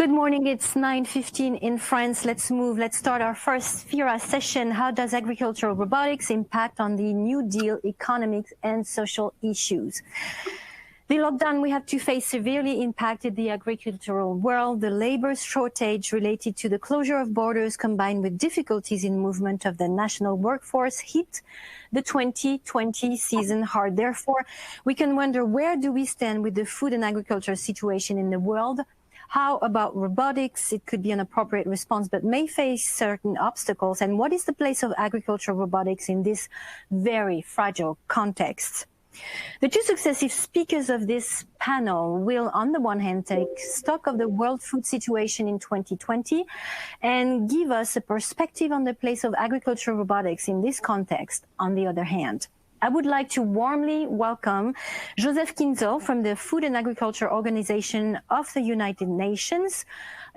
Good morning. It's 9:15 in France. Let's start our first FIRA session. How does agricultural robotics impact on the New Deal economic and social issues? The lockdown we have to face severely impacted the agricultural world. The labor shortage related to the closure of borders combined with difficulties in movement of the national workforce hit the 2020 season hard. Therefore, we can wonder, where do we stand with the food and agriculture situation in the world? How about robotics? It could be an appropriate response, but may face certain obstacles. And what is the place of agricultural robotics in this very fragile context? The two successive speakers of this panel will, on the one hand, take stock of the world food situation in 2020 and give us a perspective on the place of agricultural robotics in this context, on the other hand. I would like to warmly welcome Josef KIENZLE from the Food and Agriculture Organization of the United Nations.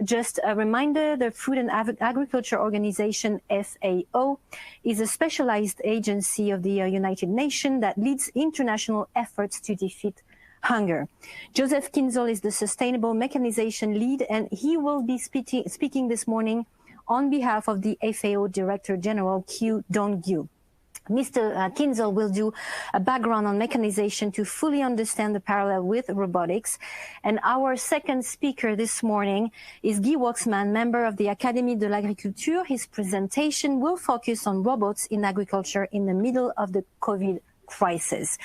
Just a reminder, the Food and Agriculture Organization, FAO, is a specialized agency of the United Nations that leads international efforts to defeat hunger. Josef KIENZLE is the Sustainable Mechanization Lead, and he will be speaking this morning on behalf of the FAO Director General, Q Dong-gyu. Mr. KIENZLE will do a background on mechanization to fully understand the parallel with robotics. And our second speaker this morning is Guy WAKSMAN, member of the Académie de l'Agriculture. His presentation will focus on robots in agriculture in the middle of the COVID crisis.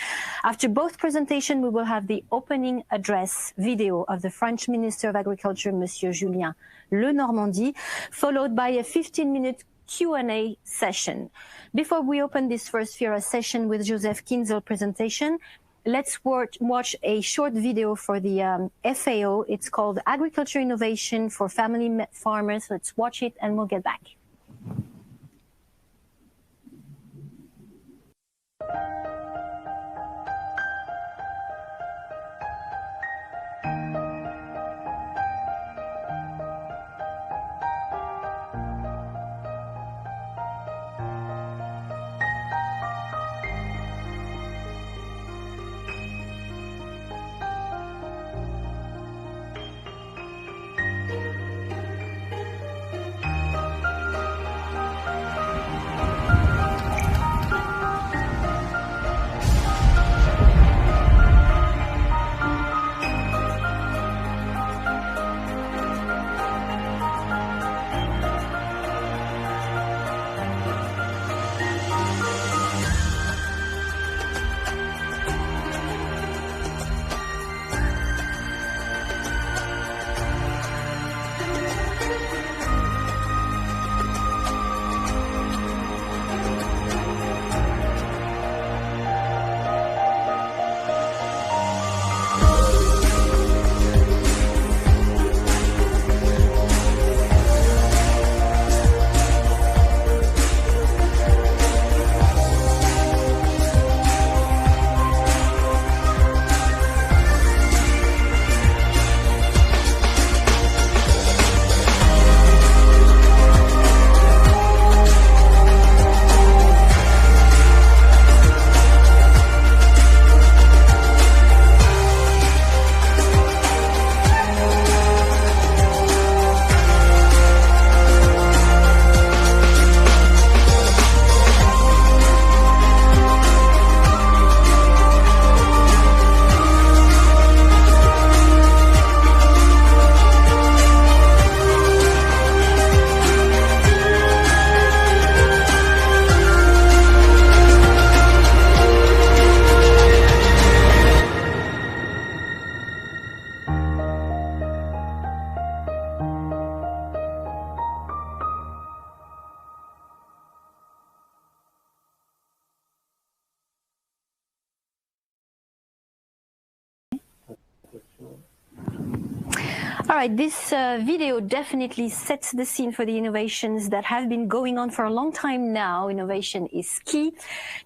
After both presentations, we will have the opening address video of the French Minister of Agriculture, Monsieur Julien Lenormandie, followed by a 15-minute Q&A session. Before we open this first FIRA session with Josef KIENZLE presentation, let's watch a short video for the FAO. It's called Agriculture Innovation for Family Farmers. Let's watch it and we'll get back. All right, this video definitely sets the scene for the innovations that have been going on for a long time now. Innovation is key.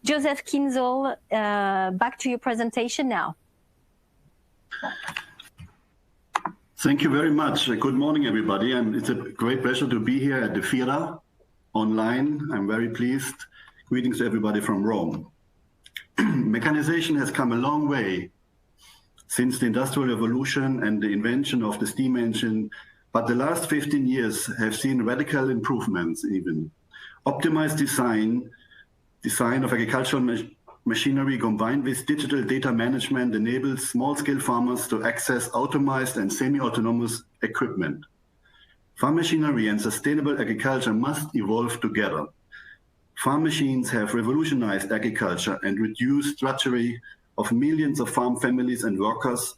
Josef KIENZLE, back to your presentation now. Thank you very much. Good morning, everybody. And it's a great pleasure to be here at the FIRA online. I'm very pleased. Greetings to everybody from Rome. Mechanization has come a long way since the Industrial Revolution and the invention of the steam engine but the last 15 years have seen radical improvements even. Optimized design of agricultural machinery combined with digital data management enables small-scale farmers to access automated and semi-autonomous equipment. Farm machinery and sustainable agriculture must evolve together. Farm machines have revolutionized agriculture and reduced drudgery of millions of farm families and workers,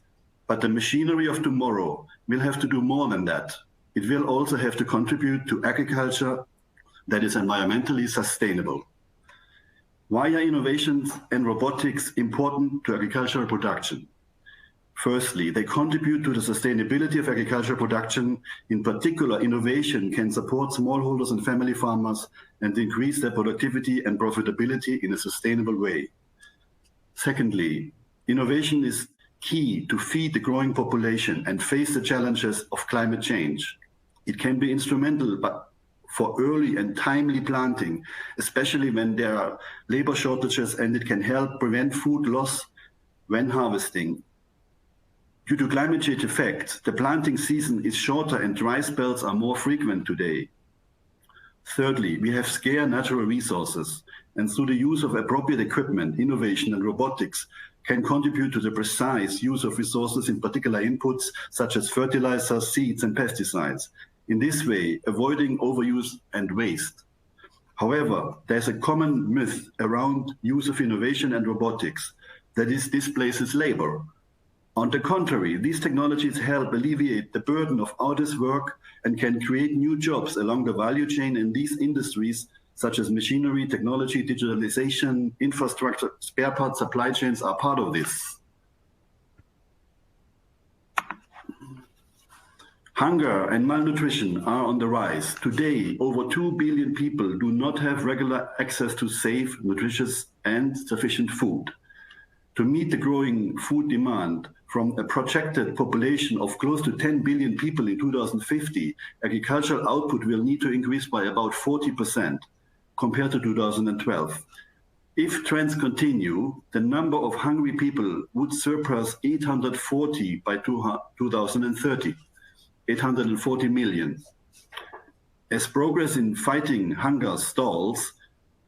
but the machinery of tomorrow will have to do more than that. It will also have to contribute to agriculture that is environmentally sustainable. Why are innovations and robotics important to agricultural production? Firstly, they contribute to the sustainability of agricultural production. In particular, innovation can support smallholders and family farmers and increase their productivity and profitability in a sustainable way. Secondly, innovation is key to feed the growing population and face the challenges of climate change. It can be instrumental for early and timely planting, especially when there are labor shortages, and it can help prevent food loss when harvesting. Due to climate change effects, the planting season is shorter and dry spells are more frequent today. Thirdly, we have scarce natural resources, and through the use of appropriate equipment, innovation and robotics can contribute to the precise use of resources, in particular inputs such as fertilizers, seeds and pesticides. In this way, avoiding overuse and waste. However, there's a common myth around use of innovation and robotics, that is, displaces labor. On the contrary, these technologies help alleviate the burden of arduous work and can create new jobs along the value chain in these industries, such as machinery, technology, digitalization, infrastructure, spare parts, supply chains are part of this. Hunger and malnutrition are on the rise. Today, over 2 billion people do not have regular access to safe, nutritious, and sufficient food. To meet the growing food demand from a projected population of close to 10 billion people in 2050, agricultural output will need to increase by about 40% compared to 2012. If trends continue, the number of hungry people would surpass 840 by 2030. 840 million. As progress in fighting hunger stalls,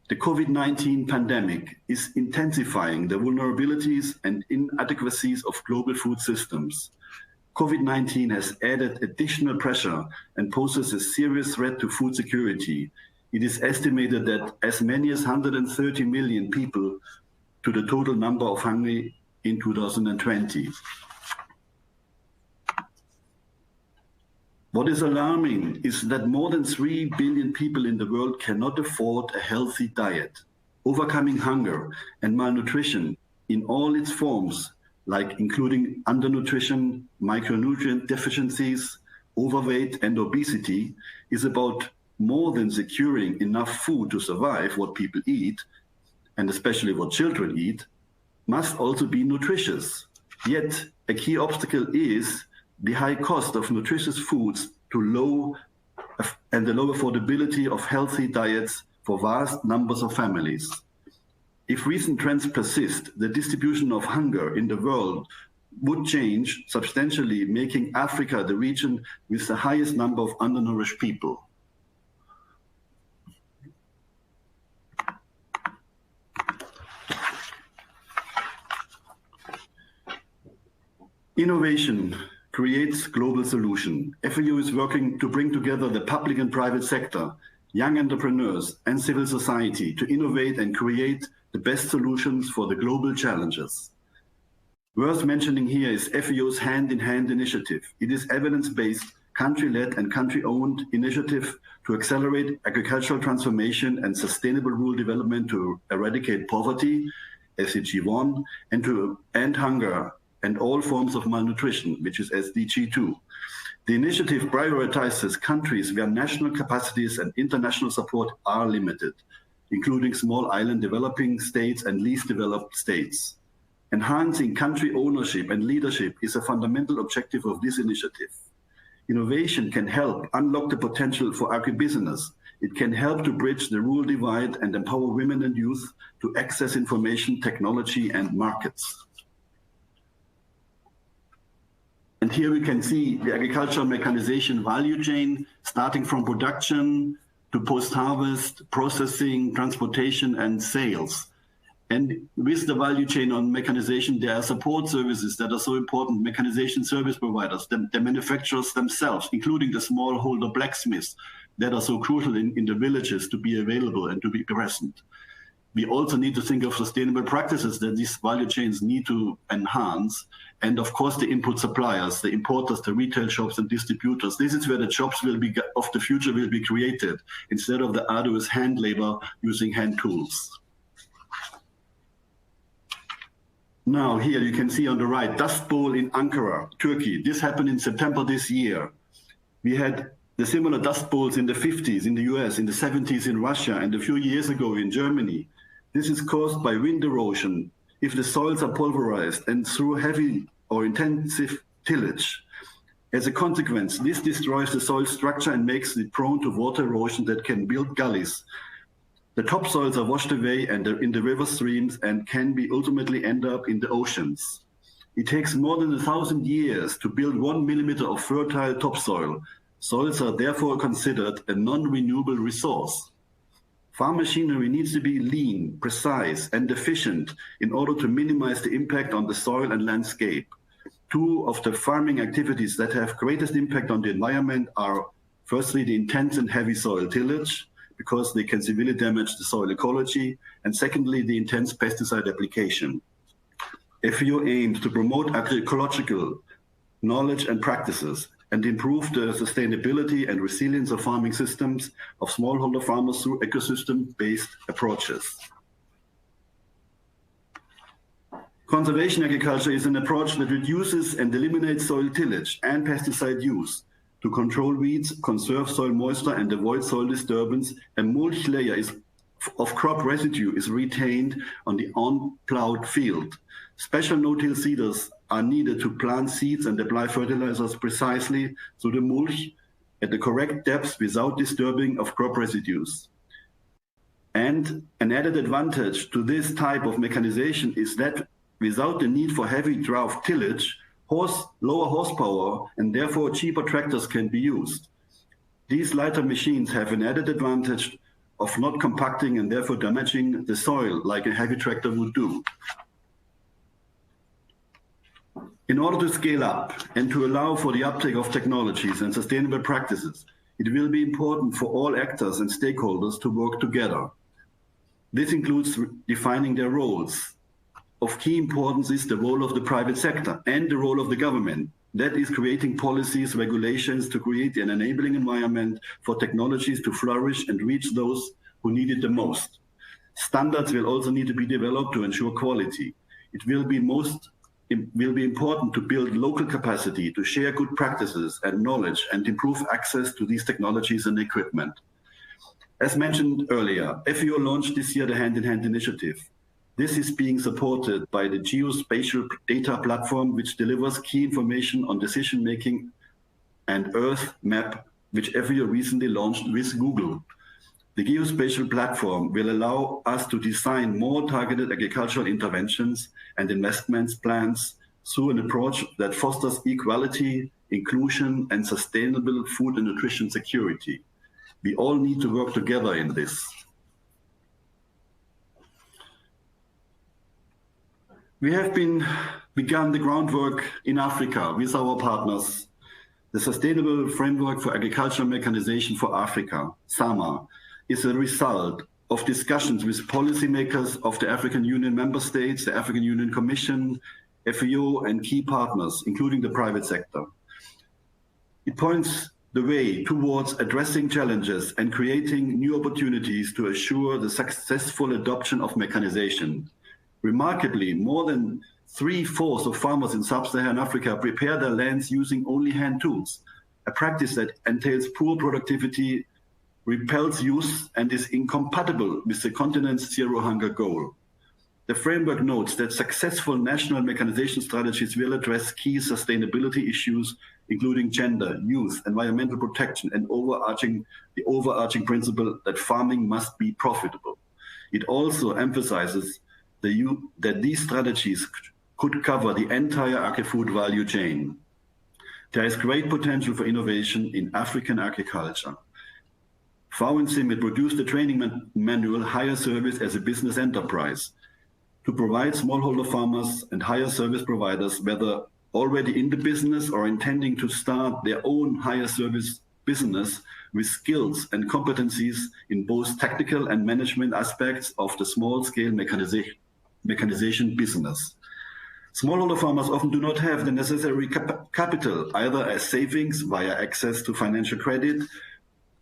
the COVID-19 pandemic is intensifying the vulnerabilities and inadequacies of global food systems. COVID-19 has added additional pressure and poses a serious threat to food security. It is estimated that as many as 130 million people to the total number of hungry in 2020. What is alarming is that more than 3 billion people in the world cannot afford a healthy diet. Overcoming hunger and malnutrition in all its forms, like including undernutrition, micronutrient deficiencies, overweight and obesity, is about more than securing enough food to survive what people eat, and especially what children eat, must also be nutritious. Yet a key obstacle is the high cost of nutritious foods and the low affordability of healthy diets for vast numbers of families. If recent trends persist, the distribution of hunger in the world would change substantially, making Africa the region with the highest number of undernourished people. Innovation creates global solution. FAO is working to bring together the public and private sector, young entrepreneurs and civil society to innovate and create the best solutions for the global challenges. Worth mentioning here is FAO's Hand-in-Hand initiative. It is evidence-based, country-led and country-owned initiative to accelerate agricultural transformation and sustainable rural development to eradicate poverty, SDG 1, and to end hunger and all forms of malnutrition, which is SDG 2. The initiative prioritizes countries where national capacities and international support are limited, including small island developing states and least developed states. Enhancing country ownership and leadership is a fundamental objective of this initiative. Innovation can help unlock the potential for agribusiness. It can help to bridge the rural divide and empower women and youth to access information, technology, and markets. And here we can see the agricultural mechanization value chain, starting from production to post-harvest, processing, transportation, and sales. And with the value chain on mechanization, there are support services that are so important, mechanization service providers, the manufacturers themselves, including the smallholder blacksmiths that are so crucial in the villages to be available and to be present. We also need to think of sustainable practices that these value chains need to enhance. And of course, the input suppliers, the importers, the retail shops and distributors. This is where the jobs of the future will be created instead of the arduous hand labor using hand tools. Now here you can see on the right, Dust Bowl in Ankara, Turkey. This happened in September this year. We had the similar Dust Bowls in the 50s in the US, in the 70s in Russia, and a few years ago in Germany. This is caused by wind erosion if the soils are pulverized and through heavy or intensive tillage. As a consequence, this destroys the soil structure and makes it prone to water erosion that can build gullies. The topsoils are washed away and in the river streams and can be ultimately end up in the oceans. It takes more than 1,000 years to build 1 millimeter of fertile topsoil. Soils are therefore considered a non-renewable resource. Farm machinery needs to be lean, precise, and efficient in order to minimize the impact on the soil and landscape. Two of the farming activities that have greatest impact on the environment are, firstly, the intense and heavy soil tillage, because they can severely damage the soil ecology, and secondly, the intense pesticide application. FIO aims to promote agroecological knowledge and practices and improve the sustainability and resilience of farming systems of smallholder farmers through ecosystem-based approaches. Conservation agriculture is an approach that reduces and eliminates soil tillage and pesticide use to control weeds, conserve soil moisture, and avoid soil disturbance. A mulch layer of crop residue is retained on the unplowed field. Special no-till seeders are needed to plant seeds and apply fertilizers precisely to the mulch at the correct depths without disturbing of crop residues. And an added advantage to this type of mechanization is that without the need for heavy draft tillage, lower horsepower and therefore cheaper tractors can be used. These lighter machines have an added advantage of not compacting and therefore damaging the soil like a heavy tractor would do. In order to scale up and to allow for the uptake of technologies and sustainable practices, it will be important for all actors and stakeholders to work together. This includes defining their roles. Of key importance is the role of the private sector and the role of the government. That is creating policies, regulations to create an enabling environment for technologies to flourish and reach those who need it the most. Standards will also need to be developed to ensure quality. It will be important to build local capacity to share good practices and knowledge and improve access to these technologies and equipment. As mentioned earlier, FIO launched this year the Hand-in-Hand initiative. This is being supported by the geospatial data platform, which delivers key information on decision-making and Earth map, which FIO recently launched with Google. The geospatial platform will allow us to design more targeted agricultural interventions and investments plans through an approach that fosters equality, inclusion, and sustainable food and nutrition security. We all need to work together in this. We have begun the groundwork in Africa with our partners. The Sustainable Framework for Agricultural Mechanization for Africa, SAMA, is a result of discussions with policymakers of the African Union member states, the African Union Commission, FAO, and key partners, including the private sector. It points the way towards addressing challenges and creating new opportunities to assure the successful adoption of mechanization. Remarkably, more than 3/4 of farmers in sub-Saharan Africa prepare their lands using only hand tools, a practice that entails poor productivity, repels use, and is incompatible with the continent's zero hunger goal. The framework notes that successful national mechanization strategies will address key sustainability issues, including gender, youth, environmental protection, and the overarching principle that farming must be profitable. It also emphasizes that these strategies could cover the entire agri-food value chain. There is great potential for innovation in African agriculture. FAO and CIMMYT produced a training manual, Hire Service as a Business Enterprise, to provide smallholder farmers and hire service providers, whether already in the business or intending to start their own hire service business, with skills and competencies in both technical and management aspects of the small-scale mechanization business. Smallholder farmers often do not have the necessary capital, either as savings via access to financial credit,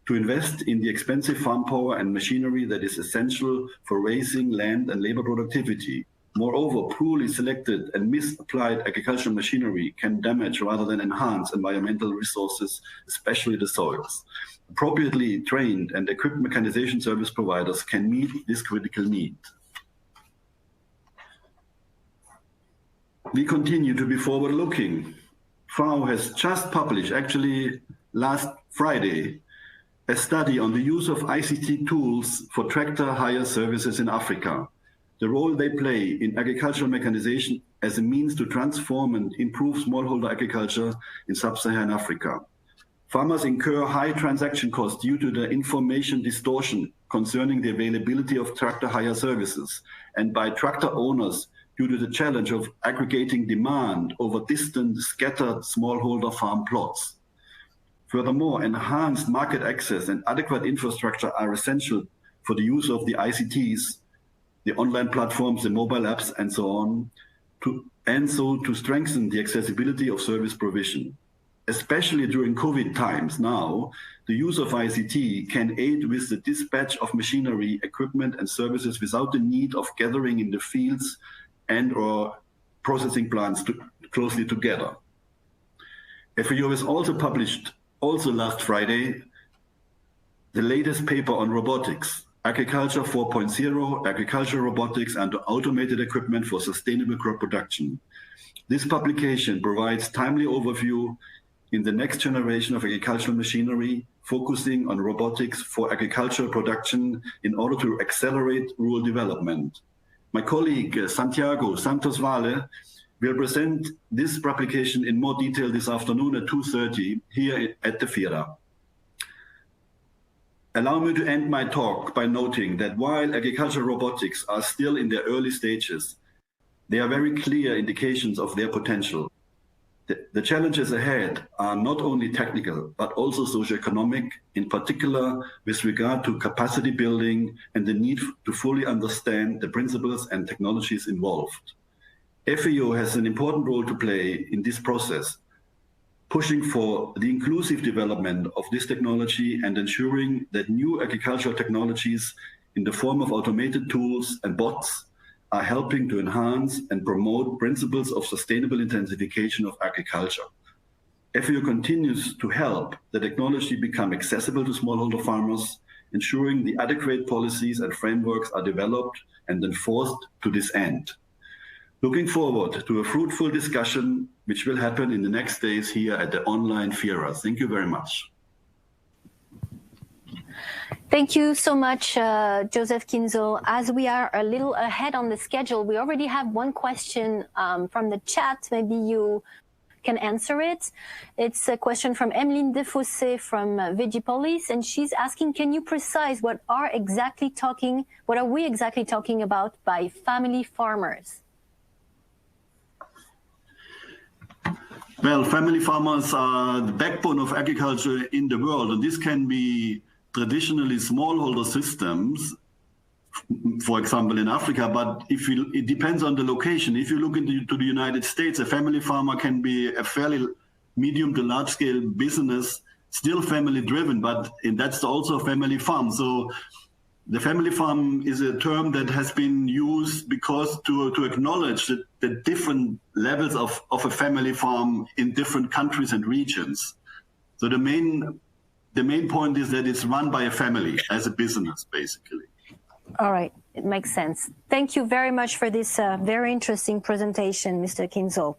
to invest in the expensive farm power and machinery that is essential for raising land and labor productivity. Moreover, poorly selected and misapplied agricultural machinery can damage rather than enhance environmental resources, especially the soils. Appropriately trained and equipped mechanization service providers can meet this critical need. We continue to be forward-looking. FAO has just published, actually last Friday, a study on the use of ICT tools for tractor hire services in Africa, the role they play in agricultural mechanization as a means to transform and improve smallholder agriculture in sub-Saharan Africa. Farmers incur high transaction costs due to the information distortion concerning the availability of tractor hire services, and by tractor owners due to the challenge of aggregating demand over distant, scattered smallholder farm plots. Furthermore, enhanced market access and adequate infrastructure are essential for the use of the ICTs, the online platforms, the mobile apps, and so on, to strengthen the accessibility of service provision. Especially during COVID times now, the use of ICT can aid with the dispatch of machinery, equipment, and services without the need of gathering in the fields and/or processing plants closely together. FIO has also published, last Friday, the latest paper on robotics, Agriculture 4.0, Agricultural Robotics and Automated Equipment for Sustainable Crop Production. This publication provides timely overview in the next generation of agricultural machinery, focusing on robotics for agricultural production in order to accelerate rural development. My colleague, Santiago Santos Vale, will present this publication in more detail this afternoon at 2:30 here at the FIRA. Allow me to end my talk by noting that while agricultural robotics are still in their early stages, they are very clear indications of their potential. The challenges ahead are not only technical, but also socioeconomic, in particular with regard to capacity building and the need to fully understand the principles and technologies involved. FIO has an important role to play in this process, pushing for the inclusive development of this technology and ensuring that new agricultural technologies in the form of automated tools and bots are helping to enhance and promote principles of sustainable intensification of agriculture. FIO continues to help the technology become accessible to smallholder farmers, ensuring the adequate policies and frameworks are developed and enforced to this end. Looking forward to a fruitful discussion, which will happen in the next days here at the online FIRA. Thank you very much. Thank you so much, Josef KIENZLE. As we are a little ahead on the schedule, we already have one question from the chat. Maybe you can answer it. It's a question from Emeline Defossé from Vegipolis, and she's asking, can you precise what are we exactly talking about by family farmers? Well, family farmers are the backbone of agriculture in the world, and this can be traditionally smallholder systems, for example, in Africa, but it depends on the location. If you look to the United States, a family farmer can be a fairly medium to large scale business, still family driven, but that's also a family farm. So the family farm is a term that has been used because to acknowledge the different levels of a family farm in different countries and regions. So the main point is that it's run by a family as a business, basically. All right, it makes sense. Thank you very much for this very interesting presentation, Mr. KIENZLE.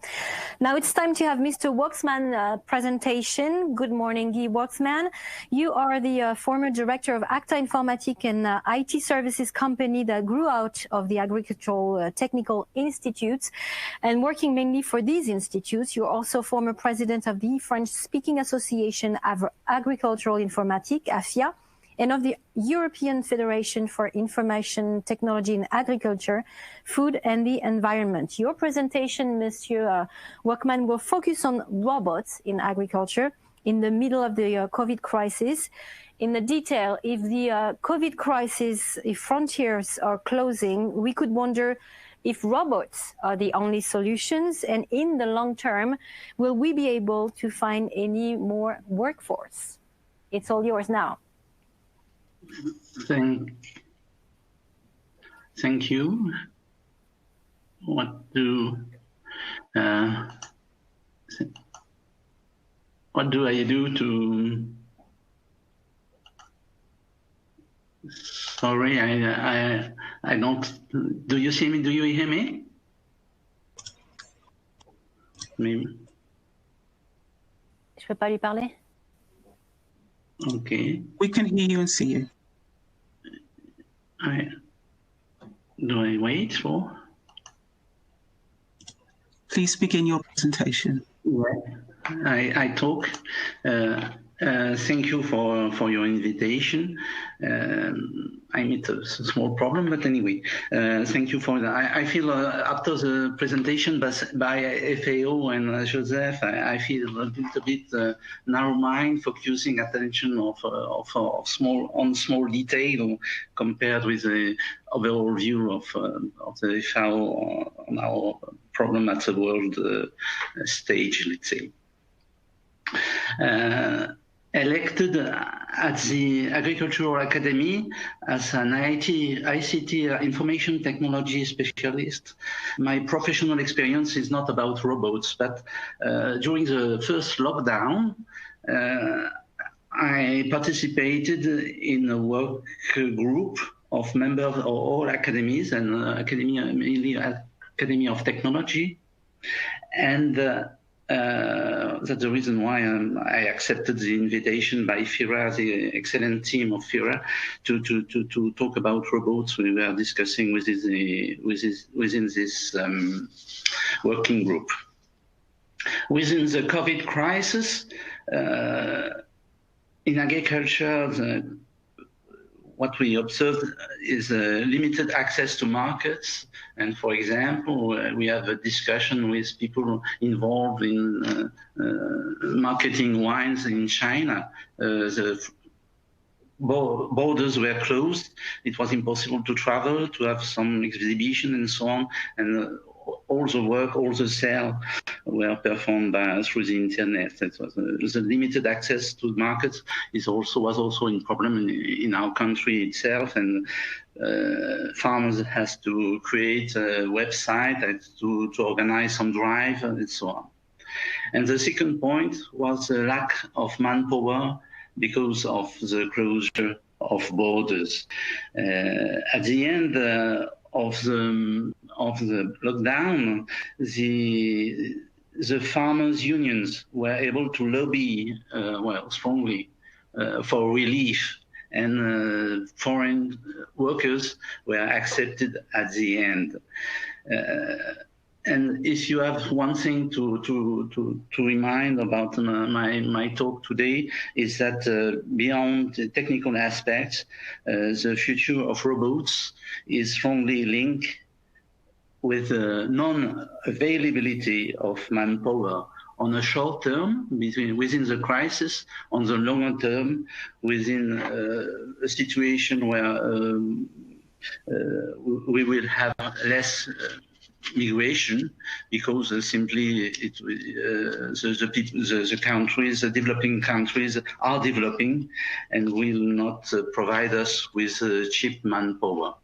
Now it's time to have Mr. WAKSMAN presentation. Good morning, Guy WAKSMAN. You are the former director of Acta Informatique, an IT services company that grew out of the Agricultural Technical Institutes. And working mainly for these institutes, you're also former president of the French-speaking Association of Agricultural Informatique, AFIA, and of the European Federation for Information Technology in Agriculture, Food and the Environment. Your presentation, Monsieur WAKSMAN, will focus on robots in agriculture in the middle of the COVID crisis. In the detail, if the COVID crisis, if frontiers are closing, we could wonder if robots are the only solutions, and in the long term, will we be able to find any more workforce? It's all yours now. Thank you. What do I do to? Sorry, I don't. Do you see me? Do you hear me? Maybe. Je peux pas lui parler? Okay. We can hear you and see you. Do I wait for? Please begin your presentation. Yeah, I talk. Thank you for your invitation. I meet a small problem, but anyway, thank you for that. I feel after the presentation by FAO and Josef, I feel a little bit narrow-minded, focusing attention on small detail compared with the overall view of the FAO on our problem at the world stage, let's say. Elected at the Agricultural Academy as an ICT information technology specialist. My professional experience is not about robots, but during the first lockdown, I participated in a work group of members of all academies and mainly Academy of Technology. And that's the reason why I accepted the invitation by FIRA, the excellent team of FIRA, to talk about robots we were discussing within this working group. Within the COVID crisis, in agriculture, what we observed is limited access to markets. And for example, we have a discussion with people involved in marketing wines in China. The borders were closed. It was impossible to travel, to have some exhibition and so on. And all the work, all the sales were performed through the internet. It was the limited access to markets was also a problem in our country itself, and farmers has to create a website and to organize some drive and so on. And the second point was the lack of manpower because of the closure of borders. At the end of the lockdown, the farmers' unions were able to lobby strongly for relief, and foreign workers were accepted at the end. And if you have one thing to remind about my talk today, is that beyond the technical aspects, the future of robots is strongly linked with non-availability of manpower on a short term within the crisis, on the longer term within a situation where we will have less migration, because simply the countries, the developing countries are developing and will not provide us with cheap manpower.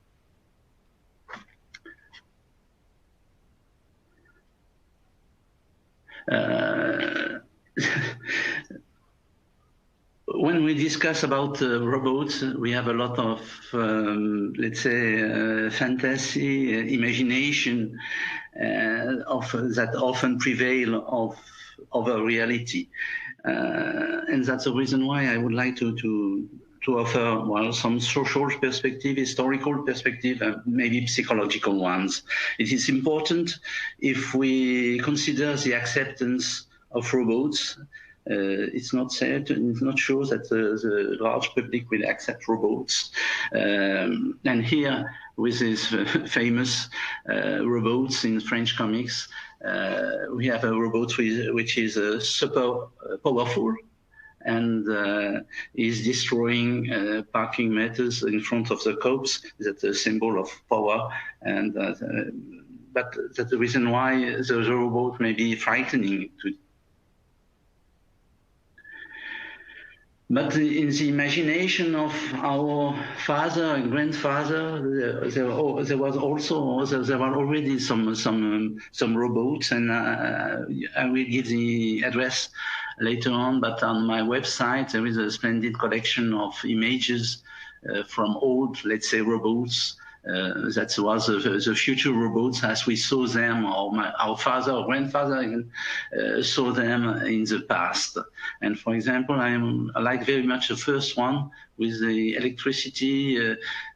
when we discuss about robots, we have a lot of, let's say, fantasy, imagination that often prevail over reality. And that's the reason why I would like to offer, well, some social perspective, historical perspective, and maybe psychological ones. It is important if we consider the acceptance of robots. It's not said, it's not sure that the large public will accept robots. And here, with these famous robots in French comics, we have a robot which is super powerful and is destroying parking meters in front of the cops. That's a symbol of power. And but that's the reason why the robot may be frightening to. But in the imagination of our father and grandfather, there were already some robots, and I will give the address later on. But on my website, there is a splendid collection of images from old, let's say, robots. That was the future robots as we saw them, or our father or grandfather even, saw them in the past. And for example, I like very much the first one with the electricity.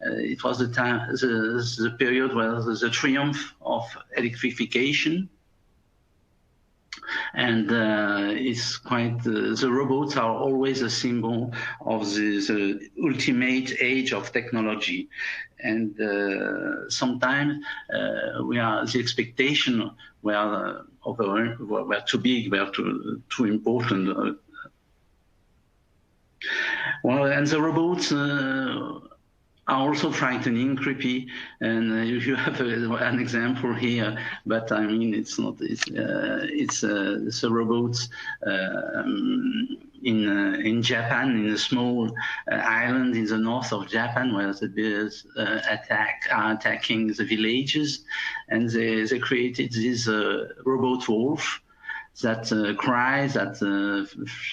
It was the time, the period where the triumph of electrification. And it's quite, the robots are always a symbol of the ultimate age of technology. And sometimes the expectation were too big, were too important. Well, and the robots are also frightening, creepy, and you have an example here. But I mean, it's not. It's the robots in Japan, in a small island in the north of Japan, where the bears are attacking the villages, and they created this robot wolf that cries, that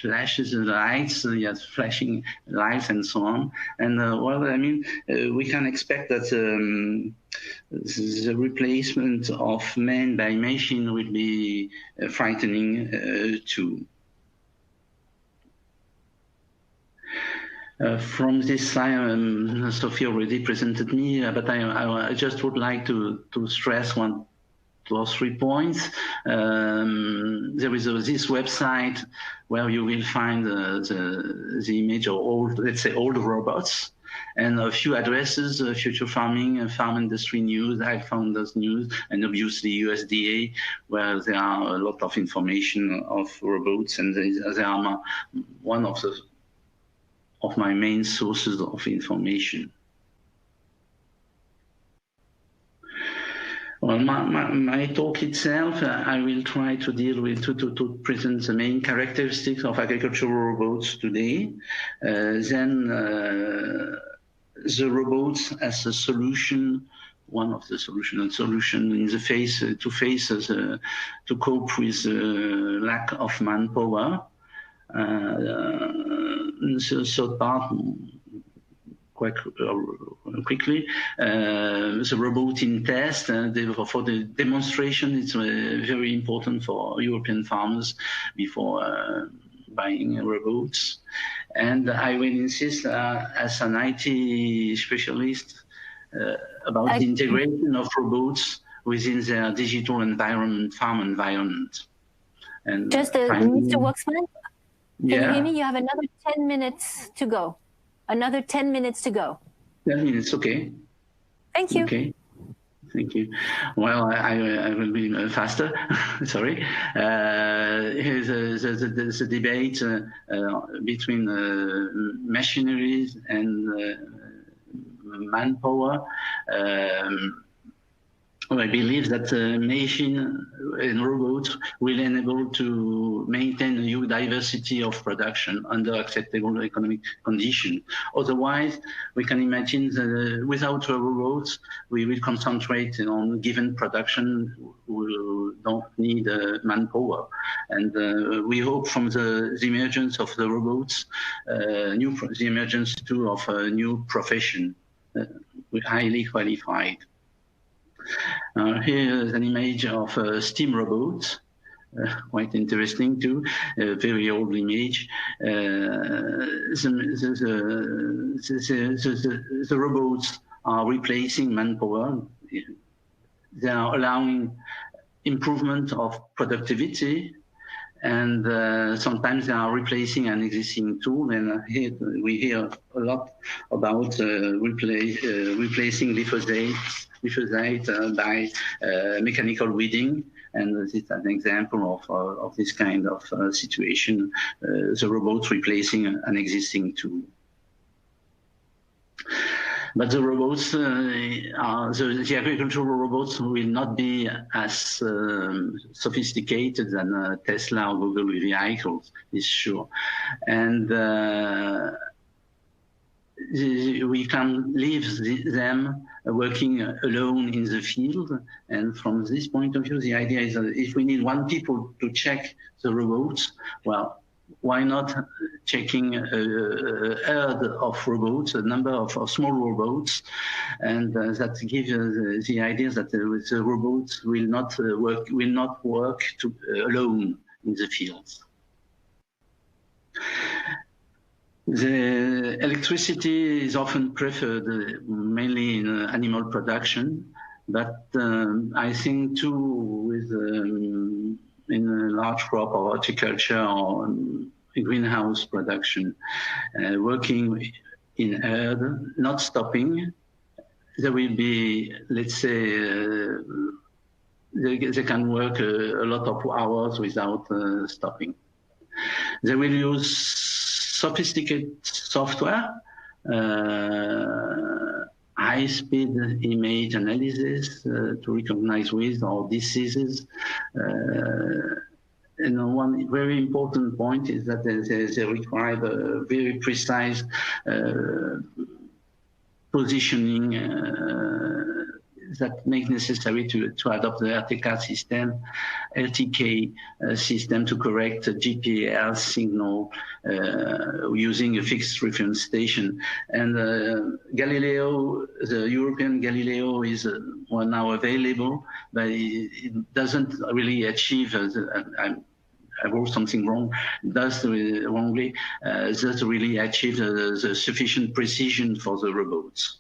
flashes the lights, yes, flashing lights and so on. And well, I mean, we can expect that the replacement of man by machine will be frightening too. From this slide, Sophie already presented me, but I just would like to stress 1, 2 or 3 points. There is this website where you will find the image of old, let's say, old robots, and a few addresses: Future Farming and Farm Industry News, Ag Founders News, and obviously USDA, where there are a lot of information of robots, and they are one of my main sources of information. Well, my talk itself, I will try to deal with, to present the main characteristics of agricultural robots today. Then the robots as a solution, one of the solutions in the face to cope with lack of manpower. The third part, quite quickly, the robotin test. For the demonstration, it's very important for European farmers before buying robots. And I will insist, as an IT specialist, about the integration of robots within their digital environment, farm environment. And just Mr. WAKSMAN, can you hear me? You have another 10 minutes to go. Another 10 minutes to go. 10 minutes, okay. Thank you. Okay, thank you. Well, I will be faster. Sorry. Here's the debate between machineries and manpower. I believe that machine and robots will enable to maintain a huge diversity of production under acceptable economic conditions. Otherwise, we can imagine that without robots, we will concentrate on given production. We don't need manpower. And we hope from the emergence of the robots, the emergence too of a new profession, highly qualified. Here is an image of a steam robot, quite interesting too, a very old image. The robots are replacing manpower. They are allowing improvement of productivity, and sometimes they are replacing an existing tool. And here we hear a lot about replacing glyphosate by mechanical weeding, and this is an example of this kind of situation, the robots replacing an existing tool. But the robots, the agricultural robots will not be as sophisticated than Tesla or Google vehicles, is sure. And we can leave them working alone in the field. And from this point of view, the idea is that if we need one people to check the robots, well, why not checking a herd of robots, a number of small robots, and that gives the idea that the robots will not work alone in the fields. The electricity is often preferred mainly in animal production, but I think too with in a large crop or horticulture or greenhouse production, working in herd, not stopping. There will be, let's say, they can work a lot of hours without stopping. They will use sophisticated software, high-speed image analysis to recognize weeds or diseases. And one very important point is that they require a very precise positioning that make necessary to adopt the LTK system to correct the GPS signal using a fixed reference station. And Galileo, the European Galileo is now available, but it doesn't really achieve, I wrote something wrong, does wrongly, does really achieve the sufficient precision for the robots.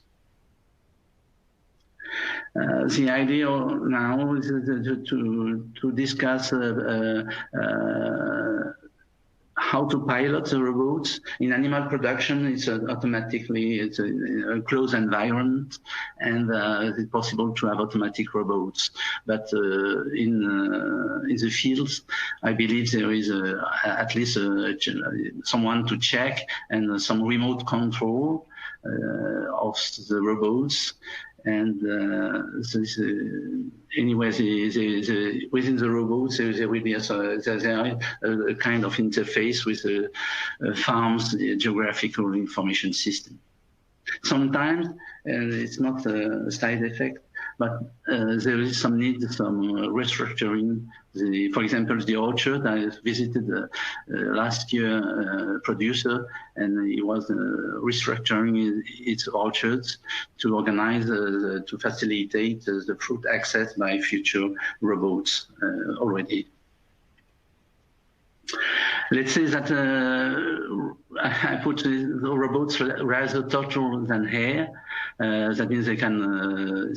The idea now is to discuss how to pilot the robots. In animal production, it's automatically, it's a closed environment, and it's possible to have automatic robots. But in the fields, I believe there is at least someone to check and some remote control of the robots. And anyway, within the robots, there will be a kind of interface with the farm's geographical information system. Sometimes it's not a side effect, but there is some need, some restructuring. For example, the orchard, I visited last year a producer, and he was restructuring its orchards to organize, to facilitate the fruit access by future robots already. Let's say that I put the robots rather turtle than hare. That means they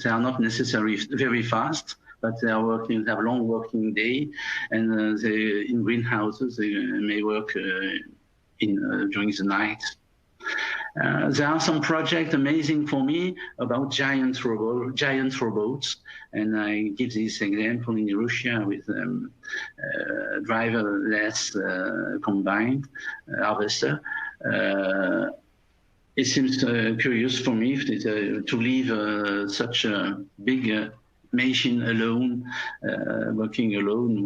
are not necessarily very fast, but they are working, they have a long working day, and in greenhouses they may work during the night. There are some projects amazing for me about giant robots, and I give this example in Russia with driverless combined harvester. It seems curious for me to leave such a big machine alone, working alone,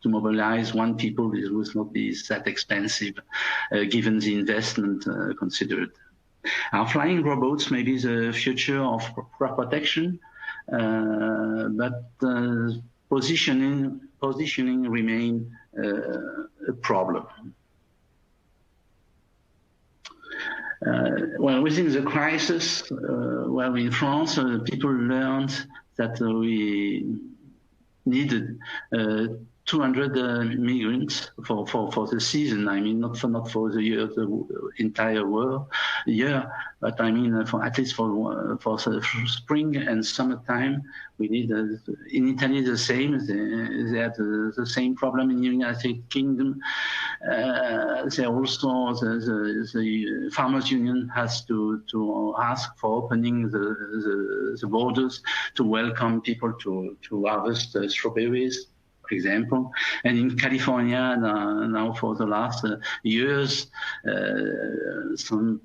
to mobilize one people, it would not be that expensive, given the investment considered. Our flying robots may be the future of crop protection, but positioning remain a problem. Well, within the crisis, well, in France, people learned that we needed 200 migrants for the season. I mean, not for the year, the entire year, but I mean, for at least for spring and summertime, we need. In Italy, the same. They had the same problem in the United Kingdom. They also the Farmers Union has to ask for opening the borders to welcome people to harvest strawberries, for example. And in California now for the last years, some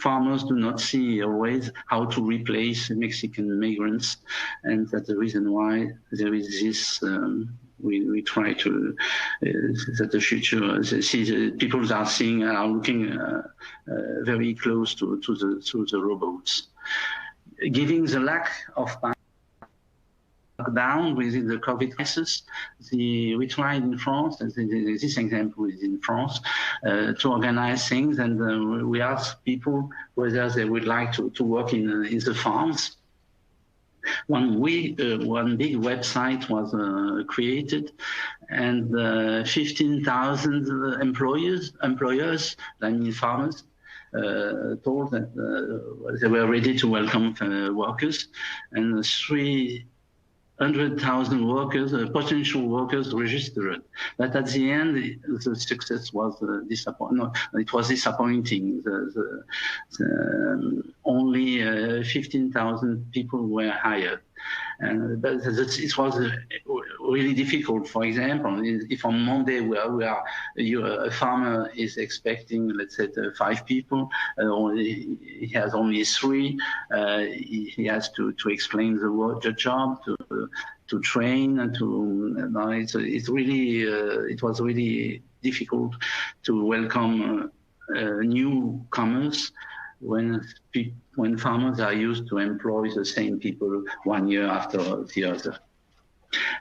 farmers do not see always how to replace Mexican migrants, and that's the reason why there is this. We try to that the future. People are looking very close to the robots, giving the lack of lockdown within the COVID crisis. We tried in France, this example is in France, to organize things, and we asked people whether they would like to work in the farms. One big website was created, and 15,000 employers, I mean farmers, told that they were ready to welcome workers, and 300,000 workers, potential workers, registered. But at the end, the success was disappointing. No, it was disappointing. Only 15,000 people were hired. And it was really difficult. For example, if on Monday a farmer is expecting, let's say, 5 people, he has only 3. He has to explain the job, to train, and it was really difficult to welcome newcomers when farmers are used to employ the same people 1 year after the other.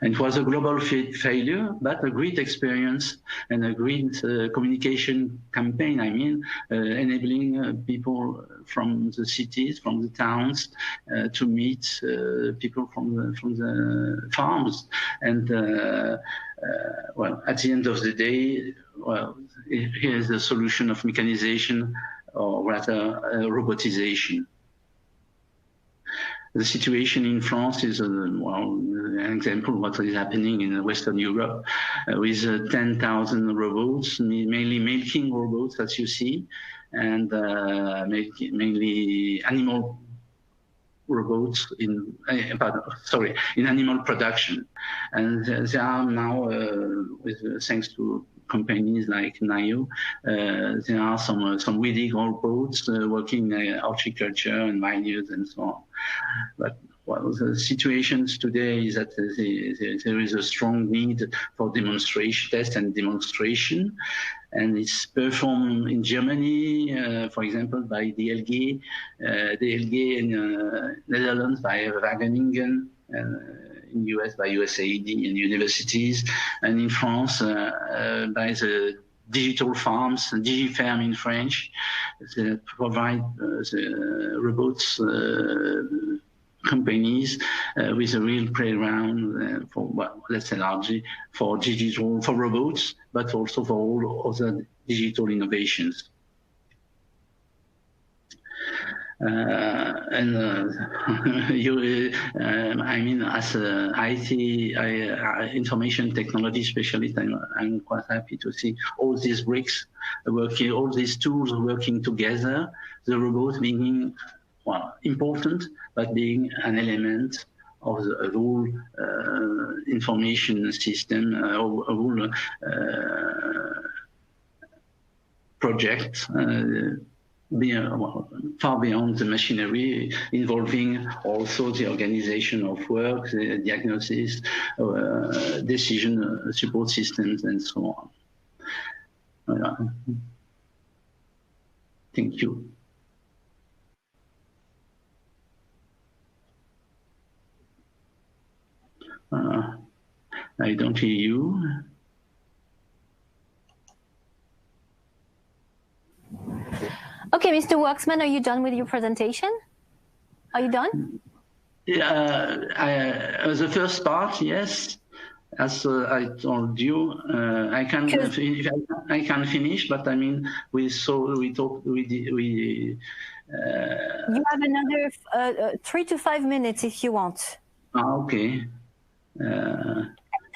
And it was a global failure, but a great experience and a great communication campaign, I mean, enabling people from the cities, from the towns, to meet people from the farms. And, well, at the end of the day, well, here's the solution of mechanization, or rather robotization. The situation in France is an example of what is happening in Western Europe, with 10,000 robots, mainly milking robots, as you see, and mainly animal robots in animal production. And they are now, thanks to companies like NIO, there are some weeding robots working in horticulture and vineyards and so on. But well, the situations today is that there is a strong need for test and demonstration, and it's performed in Germany, for example, by DLG in Netherlands by Wageningen, in US by USAID and universities, and in France by the digital farms, DigiFerm in French, that provide the robots companies with a real playground for, well, let's say largely for digital, for robots, but also for all other digital innovations. I mean, as an IT information technology specialist, I'm quite happy to see all these bricks working, all these tools working together. The robot being, well, important, but being an element of the whole information system, a whole project. far beyond the machinery, involving also the organization of work, the diagnosis, decision support systems, and so on. Thank you. I don't hear you. Okay, Mr. Waksman, are you done with your presentation? Are you done? Yeah, the first part, yes. As I told you, I can finish, but I mean, you have another 3 to 5 minutes if you want. Okay.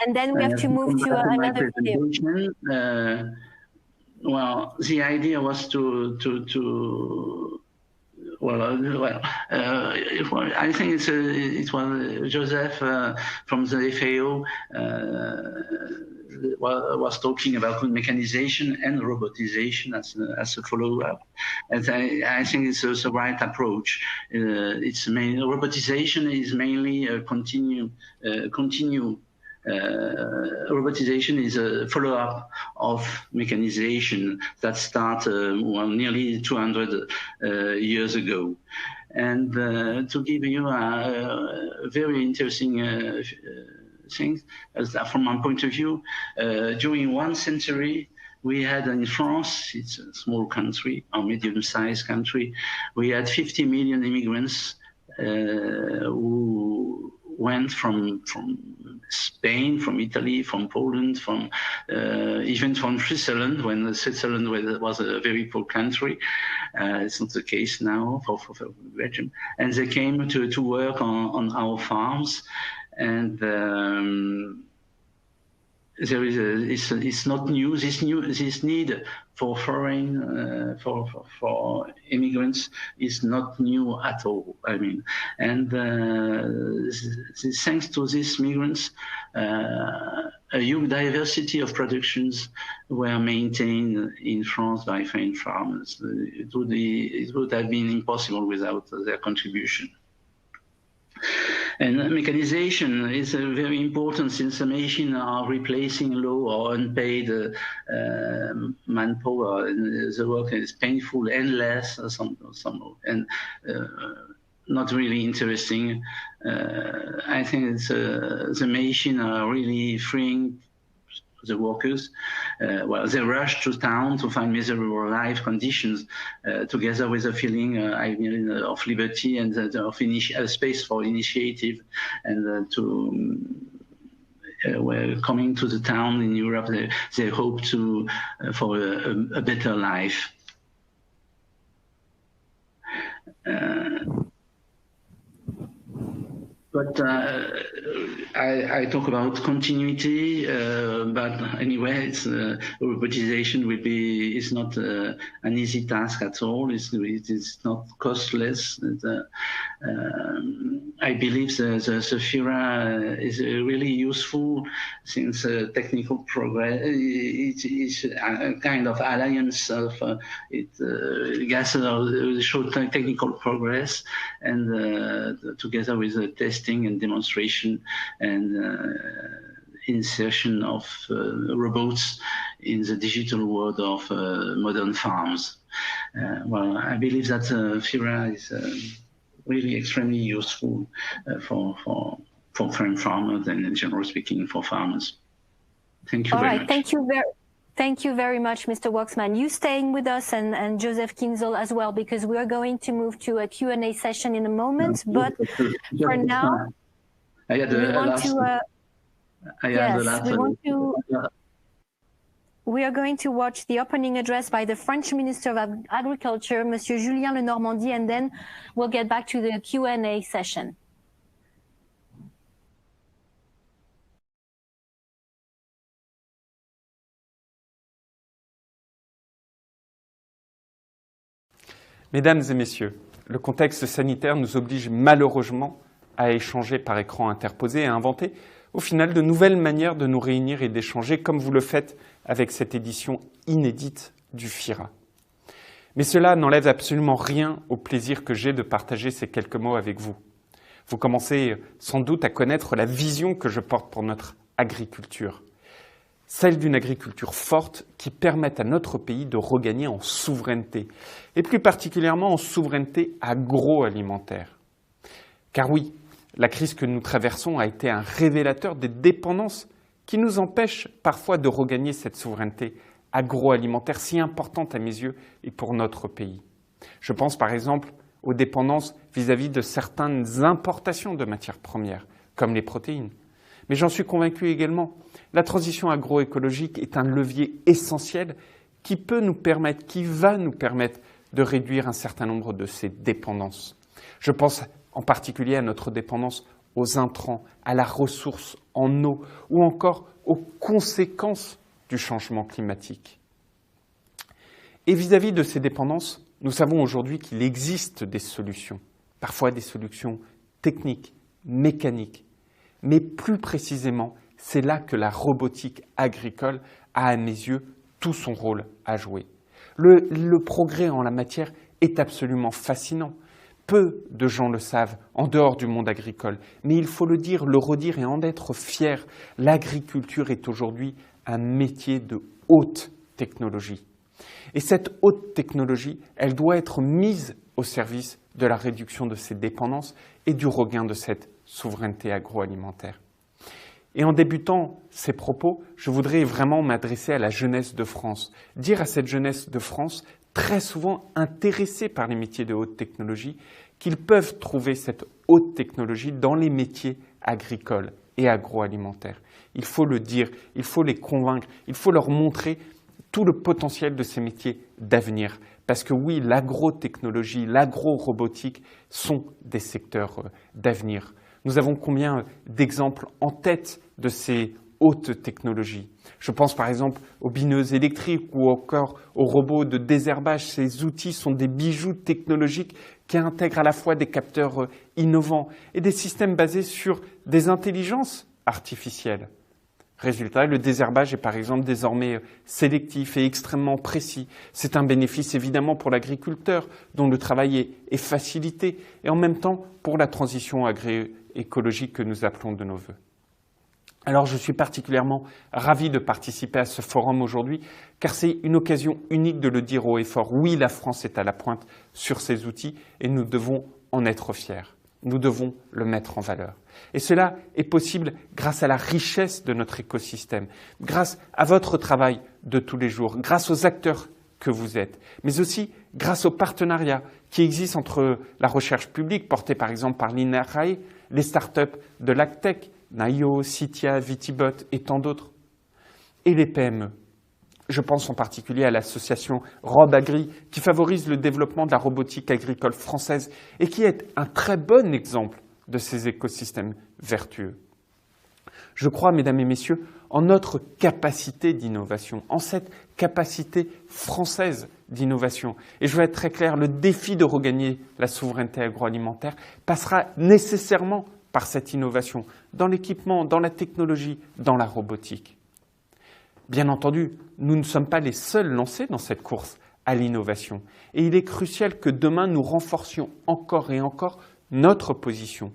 And then we have to move to another video. Well, the idea was I think it was Josef from the FAO was talking about mechanization and robotization as a follow-up, and I think it's the right approach. Robotization is mainly a robotization is a follow-up of mechanization that started nearly 200 years ago. And to give you a very interesting thing, from my point of view, during 1 century, we had in France, it's a small country, or medium-sized country, we had 50 million immigrants who went from Spain, from Italy, from Poland, even from Switzerland, when Switzerland was a very poor country. It's not the case now for Belgium. And they came to work on our farms, and it's not new. This need for foreign for immigrants is not new at all. I mean, and thanks to these migrants, a huge diversity of productions were maintained in France by French farmers. It would have been impossible without their contribution. And mechanization is very important, since the machines are replacing low or unpaid manpower. And the work is painful, endless, and not really interesting. I think the machines are really freeing the workers. They rush to town to find miserable life conditions, together with a feeling of liberty and of space for initiative, and coming to the town in Europe, they hope for a better life. But I talk about continuity, but anyway, robotization is not an easy task at all. It is not costless. I believe the FIRA is really useful, since technical progress. It is a kind of alliance of show technical progress, and together with the testing and demonstration and insertion of robots in the digital world of modern farms. Well, I believe that FIRA is really extremely useful for French farmers, and generally speaking for farmers. Thank you very much. Thank you very much, Mr. Waksman. You staying with us, and Josef KIENZLE as well, because we are going to move to a Q&A session in a moment. But for now, we are going to watch the opening address by the French Minister of Agriculture, Monsieur Julien Lenormandie, and then we'll get back to the Q&A session. Mesdames et messieurs, le contexte sanitaire nous oblige malheureusement à échanger par écran interposé et à inventer au final de nouvelles manières de nous réunir et d'échanger, comme vous le faites avec cette édition inédite du FIRA. Mais cela n'enlève absolument rien au plaisir que j'ai de partager ces quelques mots avec vous. Vous commencez sans doute à connaître la vision que je porte pour notre agriculture. Celle d'une agriculture forte qui permette à notre pays de regagner en souveraineté, et plus particulièrement en souveraineté agroalimentaire. Car oui, la crise que nous traversons a été un révélateur des dépendances qui nous empêchent parfois de regagner cette souveraineté agroalimentaire si importante à mes yeux et pour notre pays. Je pense par exemple aux dépendances vis-à-vis de certaines importations de matières premières, comme les protéines. Mais j'en suis convaincu également, la transition agroécologique est un levier essentiel qui peut nous permettre, qui va nous permettre de réduire un certain nombre de ces dépendances. Je pense en particulier à notre dépendance aux intrants, à la ressource en eau ou encore aux conséquences du changement climatique. Et vis-à-vis de ces dépendances, nous savons aujourd'hui qu'il existe des solutions, parfois des solutions techniques, mécaniques, mais plus précisément, c'est là que la robotique agricole a, à mes yeux, tout son rôle à jouer. Le progrès en la matière est absolument fascinant. Peu de gens le savent en dehors du monde agricole, mais il faut le dire, le redire et en être fier. L'agriculture est aujourd'hui un métier de haute technologie. Et cette haute technologie, elle doit être mise au service de la réduction de ces dépendances et du regain de cette souveraineté agroalimentaire. Et en débutant ces propos, je voudrais vraiment m'adresser à la jeunesse de France. Dire à cette jeunesse de France, très souvent intéressée par les métiers de haute technologie, qu'ils peuvent trouver cette haute technologie dans les métiers agricoles et agroalimentaires. Il faut le dire, il faut les convaincre, il faut leur montrer tout le potentiel de ces métiers d'avenir. Parce que oui, l'agrotechnologie, l'agro-robotique sont des secteurs d'avenir. Nous avons combien d'exemples en tête de ces hautes technologies? Je pense par exemple aux bineuses électriques ou encore aux robots de désherbage. Ces outils sont des bijoux technologiques qui intègrent à la fois des capteurs innovants et des systèmes basés sur des intelligences artificielles. Résultat, le désherbage est par exemple désormais sélectif et extrêmement précis. C'est un bénéfice évidemment pour l'agriculteur dont le travail est facilité et en même temps pour la transition agroécologique que nous appelons de nos vœux. Alors je suis particulièrement ravi de participer à ce forum aujourd'hui car c'est une occasion unique de le dire haut et fort. Oui, la France est à la pointe sur ces outils et nous devons en être fiers. Nous devons le mettre en valeur. Et cela est possible grâce à la richesse de notre écosystème, grâce à votre travail de tous les jours, grâce aux acteurs que vous êtes, mais aussi grâce aux partenariats qui existent entre la recherche publique, portée par exemple par l'INRAE, les startups de l'AgTech, Naio, Citia, Vitibot et tant d'autres, et les PME. Je pense en particulier à l'association RobAgri qui favorise le développement de la robotique agricole française et qui est un très bon exemple de ces écosystèmes vertueux. Je crois, mesdames et messieurs, en notre capacité d'innovation, en cette capacité française d'innovation. Et je vais être très clair, le défi de regagner la souveraineté agroalimentaire passera nécessairement par cette innovation, dans l'équipement, dans la technologie, dans la robotique. Bien entendu, nous ne sommes pas les seuls lancés dans cette course à l'innovation. Et il est crucial que demain, nous renforcions encore et encore notre position.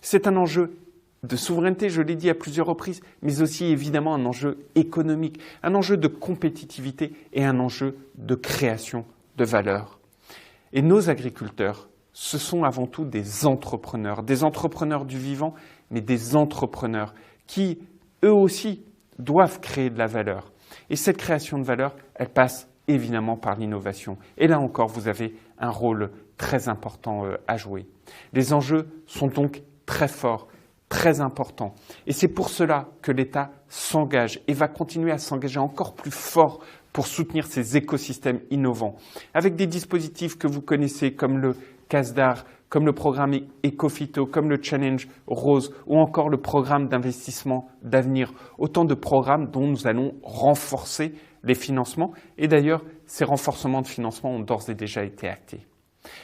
C'est un enjeu de souveraineté, je l'ai dit à plusieurs reprises, mais aussi évidemment un enjeu économique, un enjeu de compétitivité et un enjeu de création de valeur. Et nos agriculteurs, ce sont avant tout des entrepreneurs du vivant, mais des entrepreneurs qui, eux aussi, doivent créer de la valeur. Et cette création de valeur, elle passe évidemment par l'innovation. Et là encore, vous avez un rôle très important à jouer. Les enjeux sont donc très forts, très importants. Et c'est pour cela que l'État s'engage et va continuer à s'engager encore plus fort pour soutenir ces écosystèmes innovants, avec des dispositifs que vous connaissez comme le CASDAR, comme le programme Ecofito, comme le Challenge Rose ou encore le programme d'investissement d'avenir. Autant de programmes dont nous allons renforcer les financements. Et d'ailleurs, ces renforcements de financement ont d'ores et déjà été actés.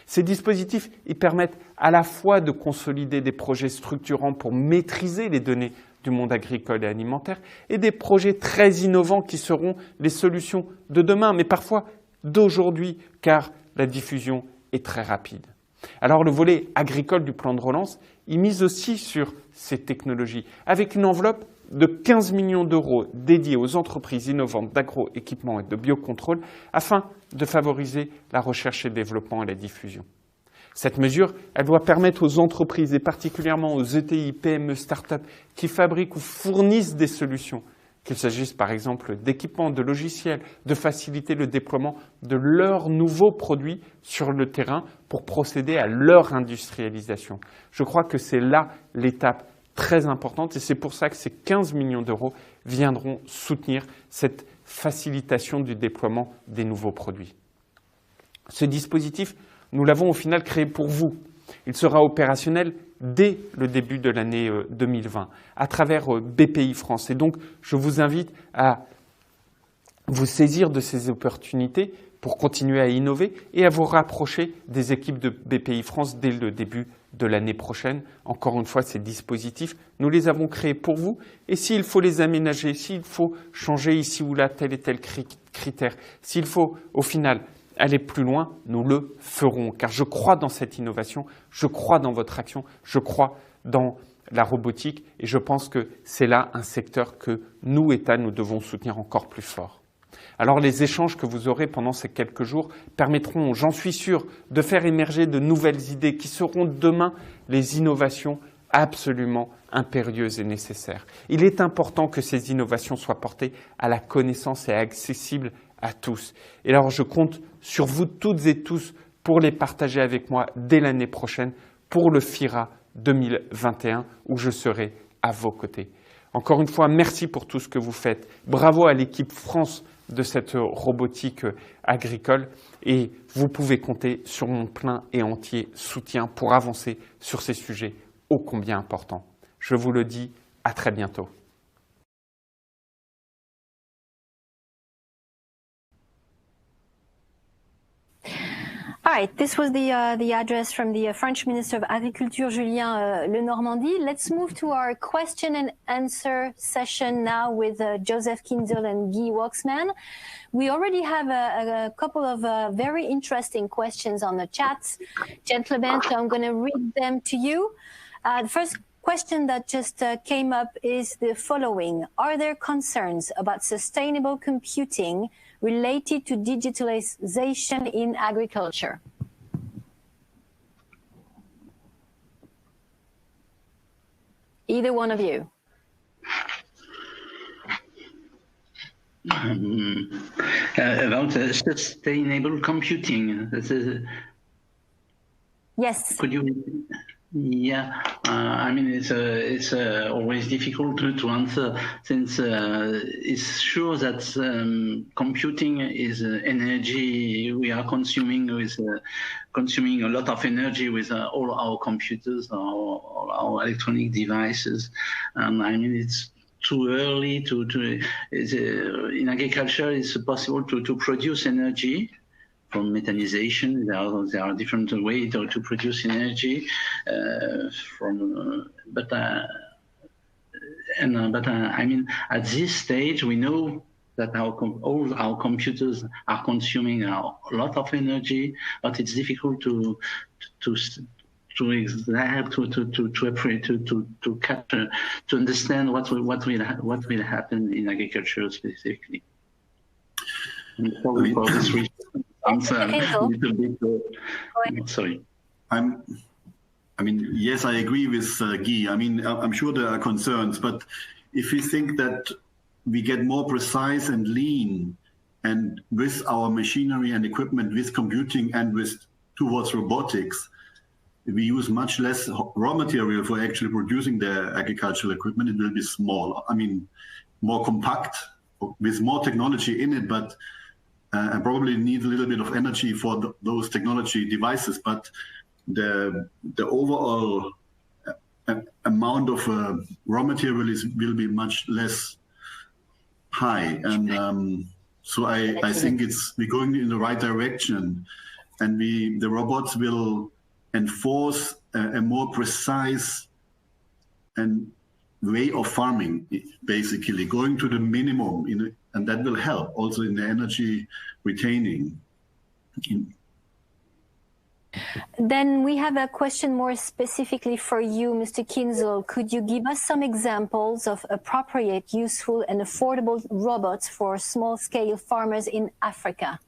Ces dispositifs, ils permettent à la fois de consolider des projets structurants pour maîtriser les données du monde agricole et alimentaire et des projets très innovants qui seront les solutions de demain, mais parfois d'aujourd'hui, car la diffusion est très rapide. Alors le volet agricole du plan de relance, il mise aussi sur ces technologies, avec une enveloppe de 15 millions d'euros dédiée aux entreprises innovantes d'agroéquipement et de biocontrôle, afin de favoriser la recherche et le développement et la diffusion. Cette mesure, elle doit permettre aux entreprises, et particulièrement aux ETI, PME, start-up, qui fabriquent ou fournissent des solutions, qu'il s'agisse par exemple d'équipements, de logiciels, de faciliter le déploiement de leurs nouveaux produits sur le terrain pour procéder à leur industrialisation. Je crois que c'est là l'étape très importante et c'est pour ça que ces 15 millions d'euros viendront soutenir cette facilitation du déploiement des nouveaux produits. Ce dispositif, nous l'avons au final créé pour vous. Il sera opérationnel dès le début de l'année 2020 à travers BPI France. Et donc, je vous invite à vous saisir de ces opportunités pour continuer à innover et à vous rapprocher des équipes de BPI France dès le début de l'année prochaine. Encore une fois, ces dispositifs, nous les avons créés pour vous. Et s'il faut les aménager, s'il faut changer ici ou là tel et tel critère, s'il faut au final aller plus loin, nous le ferons. Car je crois dans cette innovation, je crois dans votre action, je crois dans la robotique et je pense que c'est là un secteur que nous, États, nous devons soutenir encore plus fort. Alors les échanges que vous aurez pendant ces quelques jours permettront, j'en suis sûr, de faire émerger de nouvelles idées qui seront demain les innovations absolument impérieuses et nécessaires. Il est important que ces innovations soient portées à la connaissance et accessibles à tous. Et alors je compte sur vous toutes et tous pour les partager avec moi dès l'année prochaine pour le FIRA 2021 où je serai à vos côtés. Encore une fois, merci pour tout ce que vous faites. Bravo à l'équipe France de cette robotique agricole et vous pouvez compter sur mon plein et entier soutien pour avancer sur ces sujets ô combien importants. Je vous le dis, à très bientôt. All right, this was the address from the French Minister of Agriculture, Julien Lenormandie. Let's move to our question and answer session now with Josef KIENZLE and Guy WAKSMAN. We already have a couple of very interesting questions on the chat, gentlemen, so I'm going to read them to you. The first question that just came up is the following. Are there concerns about sustainable computing related to digitalization in agriculture? Either one of you. About sustainable computing. Yes. Could you? Yeah, I mean it's always difficult to answer since it's sure that computing is energy we are consuming consuming a lot of energy with all our computers or all our electronic devices, and I mean it's too early in agriculture it's possible to produce energy. From methanization, there are different ways to produce energy but I mean at this stage we know that all our computers are consuming a lot of energy, but it's difficult to understand what will happen in agriculture specifically. And probably for this reason. Sorry. I mean, yes, I agree with Guy. I mean, I'm sure there are concerns, but if we think that we get more precise and lean, and with our machinery and equipment, with computing and towards robotics, we use much less raw material for actually producing the agricultural equipment. It will be small. I mean, more compact, with more technology in it, but and probably need a little bit of energy for those technology devices, but the overall amount of raw material will be much less high, and so I think we're going in the right direction, and the robots will enforce a more precise and way of farming, basically going to the minimum and that will help also in the energy retaining. Then we have a question more specifically for you, Mr. KIENZLE. Could you give us some examples of appropriate, useful, and affordable robots for small-scale farmers in Africa?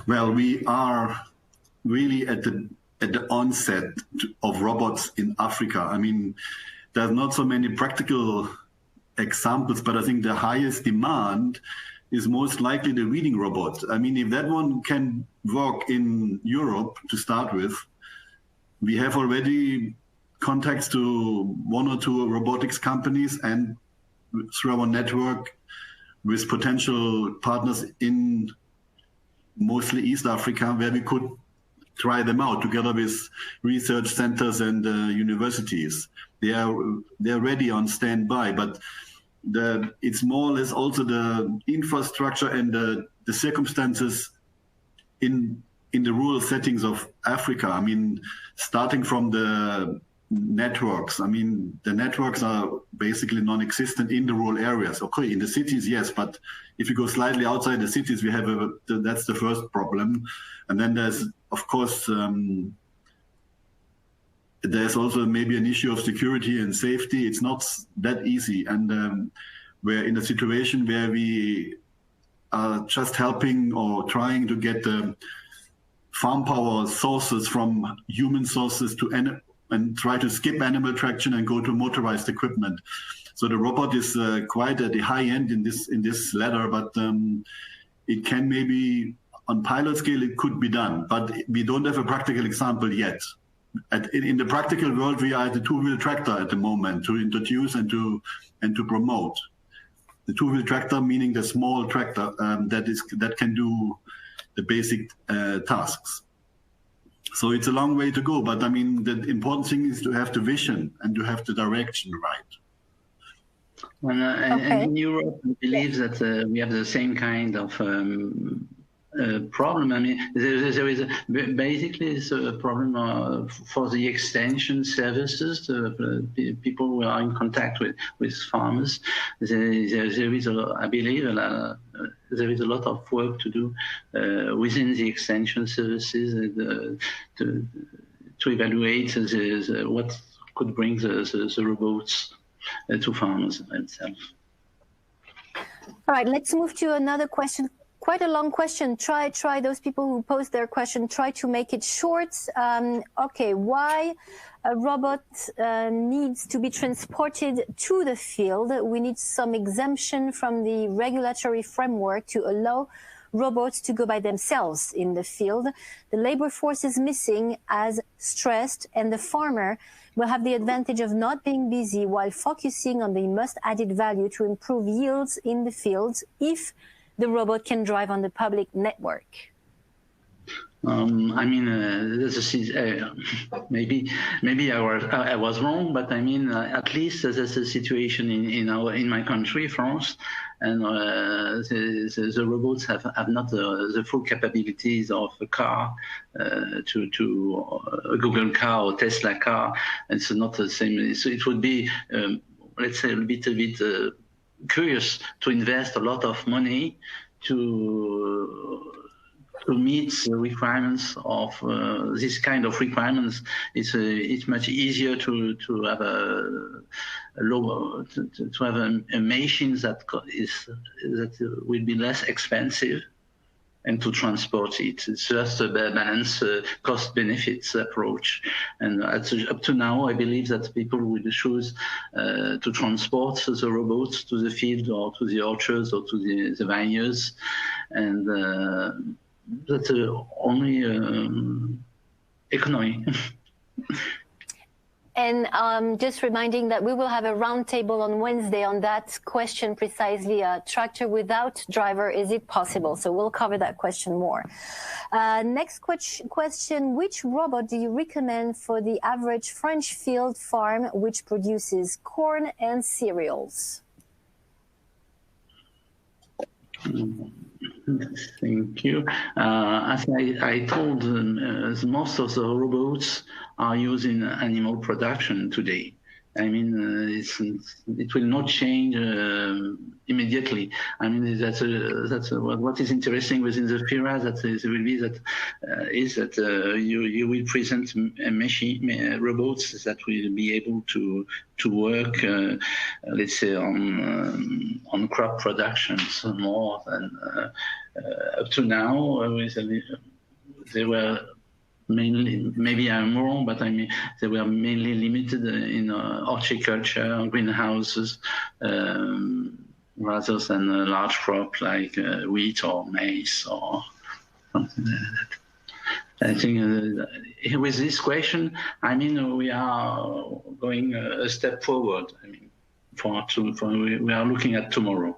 Well, we are really at the onset of robots in Africa. I mean, there's not so many practical examples, but I think the highest demand is most likely the weeding robot. I mean, if that one can work in Europe to start with, we have already contacts to 1 or 2 robotics companies, and through our network with potential partners in mostly East Africa, where we could try them out together with research centers and universities. They're ready on standby, but it's more or less also the infrastructure and the circumstances in the rural settings of Africa. I mean, starting from the networks. I mean, the networks are basically non-existent in the rural areas. Okay, in the cities, yes, but if you go slightly outside the cities, we have that's the first problem. And then there's, of course, there's also maybe an issue of security and safety. It's not that easy. And we're in a situation where we are just helping or trying to get farm power sources from human sources and try to skip animal traction and go to motorized equipment. So the robot is quite at the high end in this ladder, but it can maybe, on pilot scale, it could be done, but we don't have a practical example yet. In the practical world, we are at the two-wheel tractor at the moment to introduce and to promote. The two-wheel tractor, meaning the small tractor that can do the basic tasks. So it's a long way to go, but I mean, the important thing is to have the vision and to have the direction right. And in Europe, I believe that we have the same kind of problem. I mean, there is basically it's a problem for the extension services, people who are in contact with farmers. There is, I believe, there is a lot of work to do within the extension services to evaluate what could bring the robots to farmers themselves. All right, let's move to another question. Quite a long question. Try those people who post their question, try to make it short. Okay, why a robot needs to be transported to the field? We need some exemption from the regulatory framework to allow robots to go by themselves in the field. The labor force is missing, as stressed, and the farmer will have the advantage of not being busy while focusing on the most added value to improve yields in the fields if the robot can drive on the public network. I mean, maybe I was wrong, but I mean, at least there's a situation in my country, France, and the robots have not the full capabilities of a car, to a Google car or Tesla car. It's not the same. So it would be, let's say, a bit curious to invest a lot of money to meet the requirements of this kind of requirements. It's much easier to have a machine that will be less expensive and to transport it. It's just a balance cost-benefits approach. And up to now, I believe that people will choose to transport the robots to the field or to the orchards or to the vineyards. And that's only economy. And just reminding that we will have a roundtable on Wednesday on that question precisely, tractor without driver, is it possible? So we'll cover that question more. Next question, which robot do you recommend for the average French field farm which produces corn and cereals? Thank you. As I told, most of the robots are used in animal production today. I mean, it will not change immediately. I mean, that's what is interesting within the FIRA. You will present robots that will be able to work, let's say, on crop production more than up to now. They were mainly, maybe I'm wrong, but I mean, they were mainly limited in horticulture, greenhouses, rather than a large crop like wheat or maize or something like that. I think with this question, I mean, we are going a step forward. I mean, we are looking at tomorrow.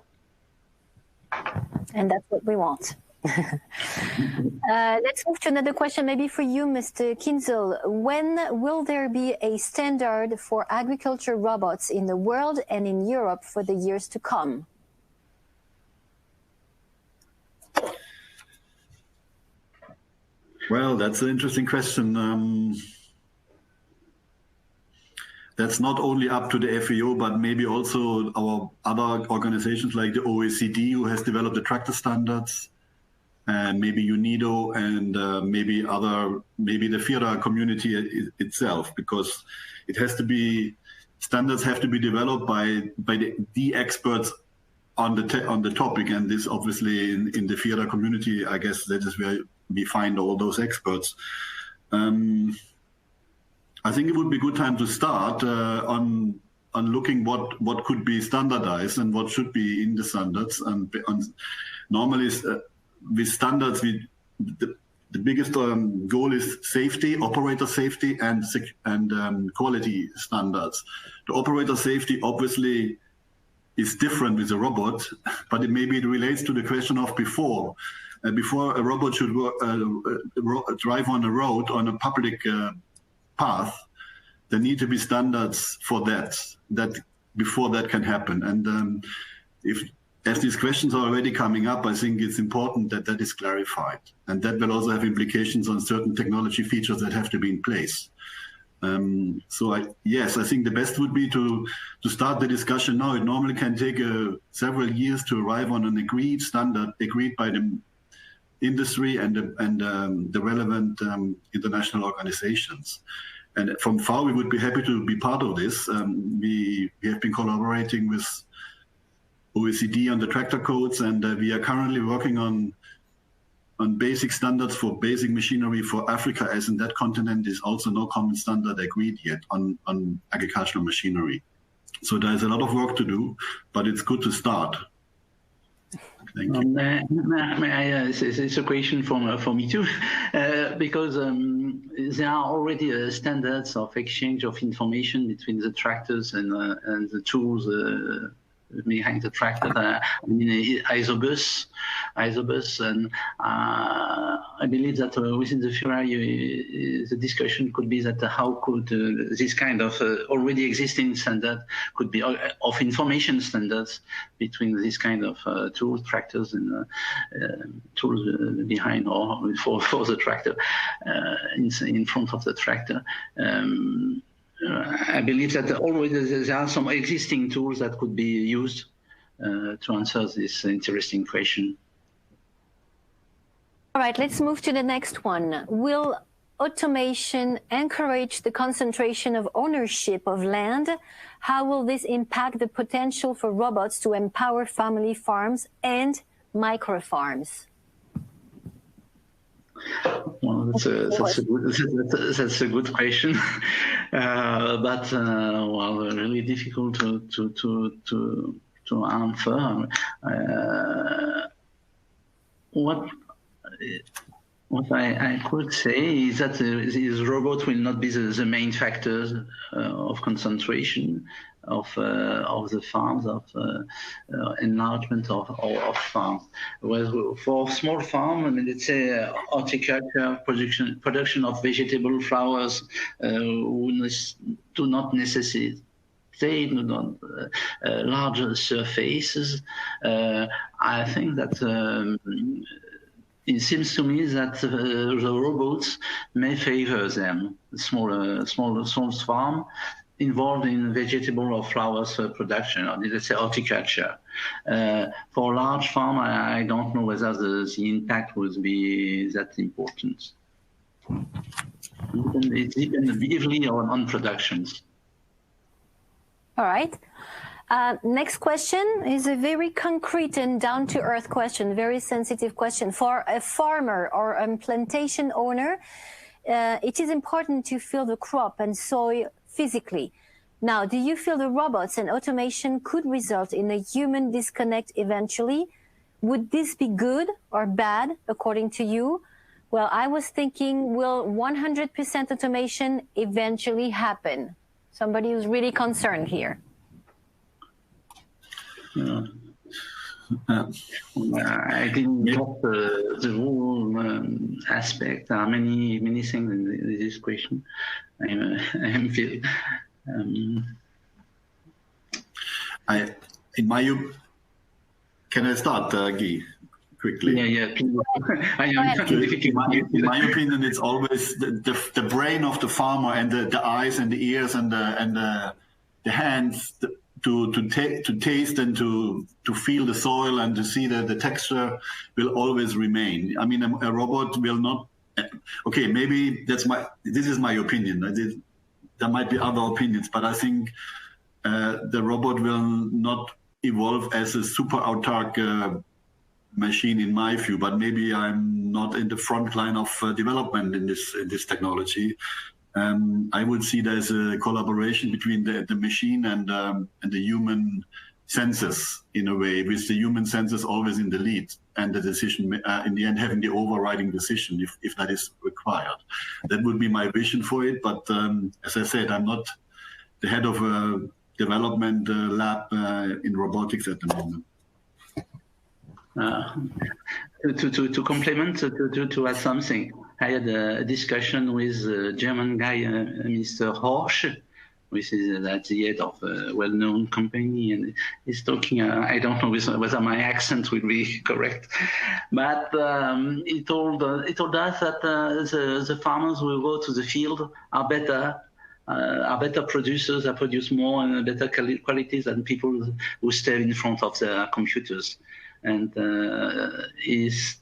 And that's what we want. Let's move to another question, maybe for you, Mr. KIENZLE. When will there be a standard for agriculture robots in the world and in Europe for the years to come? Well, that's an interesting question. That's not only up to the FAO, but maybe also our other organizations like the OECD, who has developed the tractor standards, and maybe UNIDO, and maybe the FIRA community itself, because it has to be, standards have to be developed by the experts on the topic, and this obviously in the FIRA community, I guess that is where we find all those experts. I think it would be a good time to start on looking what could be standardized and what should be in the standards. And normally with standards, the biggest goal is safety, operator safety, and quality standards. The operator safety obviously is different with a robot, but it relates to the question of before. Before a robot should drive on a road, on a public path, there need to be standards for that before that can happen. And as these questions are already coming up, I think it's important that that is clarified. And that will also have implications on certain technology features that have to be in place. Yes, I think the best would be to start the discussion now. It normally can take several years to arrive on an agreed standard, agreed by the industry and the relevant international organizations. And from FAO, we would be happy to be part of this. We have been collaborating with OECD on the tractor codes, and we are currently working on basic standards for basic machinery for Africa, as in that continent is also no common standard agreed yet on agricultural machinery. So there's a lot of work to do, but it's good to start. Thank you. It's a question for me too, because there are already standards of exchange of information between the tractors and the tools behind the tractor. I mean, isobus, and I believe that within the FIRA, the discussion could be that how could this kind of already existing standard could be of information standards between this kind of tools, tractors, and tools behind or for the tractor, in front of the tractor. I believe that already there are some existing tools that could be used to answer this interesting question. All right, let's move to the next one. Will automation encourage the concentration of ownership of land? How will this impact the potential for robots to empower family farms and micro farms? Well, that's a good question, but well, really difficult to answer. What I could say is that these robots will not be the main factors of concentration of the farms, of enlargement of farms. Well, for small farm, I mean, let's say horticulture, production of vegetable flowers do not necessitate larger surfaces. I think that it seems to me that the robots may favor them, small farm, involved in vegetable or flowers production, or let's say horticulture. For large farm, I don't know whether the impact would be that important. It depends heavily on productions. All right. Next question is a very concrete and down-to-earth question, very sensitive question. For a farmer or a plantation owner, it is important to feel the crop and soil physically. Now, do you feel the robots and automation could result in a human disconnect eventually? Would this be good or bad, according to you? Well, I was thinking, will 100% automation eventually happen? Somebody who's really concerned here. I didn't get the whole aspect. There are many things in this question. Can I start, Guy, quickly? Yeah. In my opinion, it's always the brain of the farmer and the eyes and the ears and the hands to taste and to feel the soil and to see the texture will always remain. I mean, a robot will not. Okay, maybe this is my opinion. There might be other opinions, but I think the robot will not evolve as a super autark machine in my view. But maybe I'm not in the front line of development in this technology. I would see there's a collaboration between the machine and the human senses in a way, with the human senses always in the lead and the decision in the end having the overriding decision if that is required. That would be my vision for it. But as I said, I'm not the head of a development lab in robotics at the moment. To complement, to add something, I had a discussion with a German guy, Mr. Horsch, which is at the head of a well-known company, and he's talking, I don't know whether my accent will be correct, but he told us that the farmers who go to the field are better producers, that produce more and better qualities than people who stay in front of their computers. And he's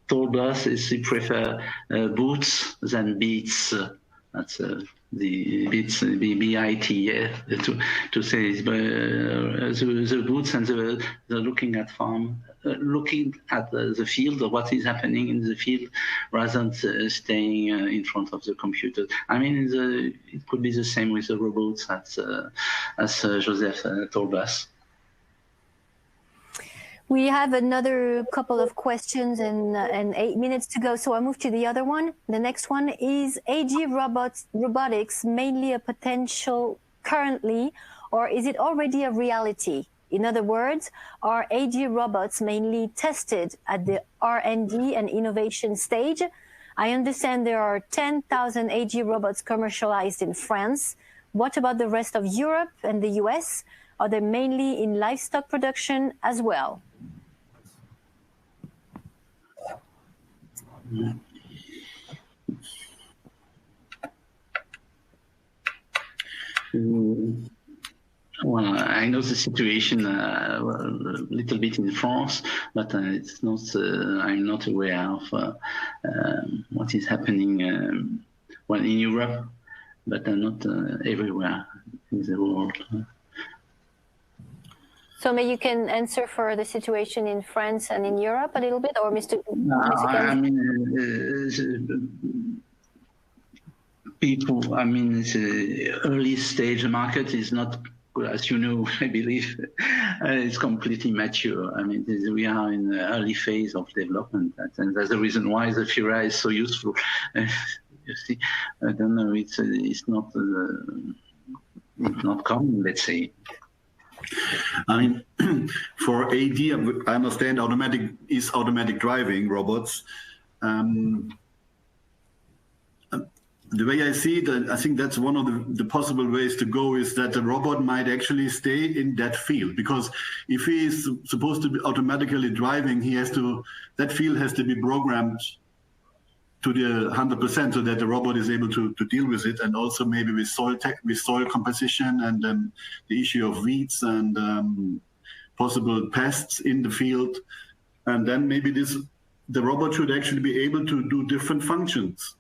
told us he prefer boots than beats. That's the beats, BIT, to say the boots and the looking at farm, looking at the field of what is happening in the field, rather than staying in front of the computer. I mean, it could be the same with the robots, as Joseph told us. We have another couple of questions and 8 minutes to go, so I'll move to the other one. The next one is AG robotics mainly a potential currently, or is it already a reality? In other words, are AG robots mainly tested at the R&D and innovation stage? I understand there are 10,000 AG robots commercialized in France. What about the rest of Europe and the US? Are they mainly in livestock production as well? Well, I know the situation a little bit in France, but it's not. I'm not aware of what is happening well in Europe, but not everywhere in the world. So maybe you can answer for the situation in France and in Europe a little bit, or Mr. I mean, people. I mean, the early stage market is not, as you know, I believe, it's completely mature. I mean, we are in the early phase of development, and that's the reason why the FIRA is so useful. You see, I don't know. It's not common, let's say. I mean, for AD, I understand automatic driving robots. The way I see it, I think that's one of the possible ways to go, is that the robot might actually stay in that field, because if he is supposed to be automatically driving, that field has to be programmed to the 100%, so that the robot is able to deal with it, and also maybe with soil composition, and the issue of weeds and possible pests in the field. And then maybe the robot should actually be able to do different functions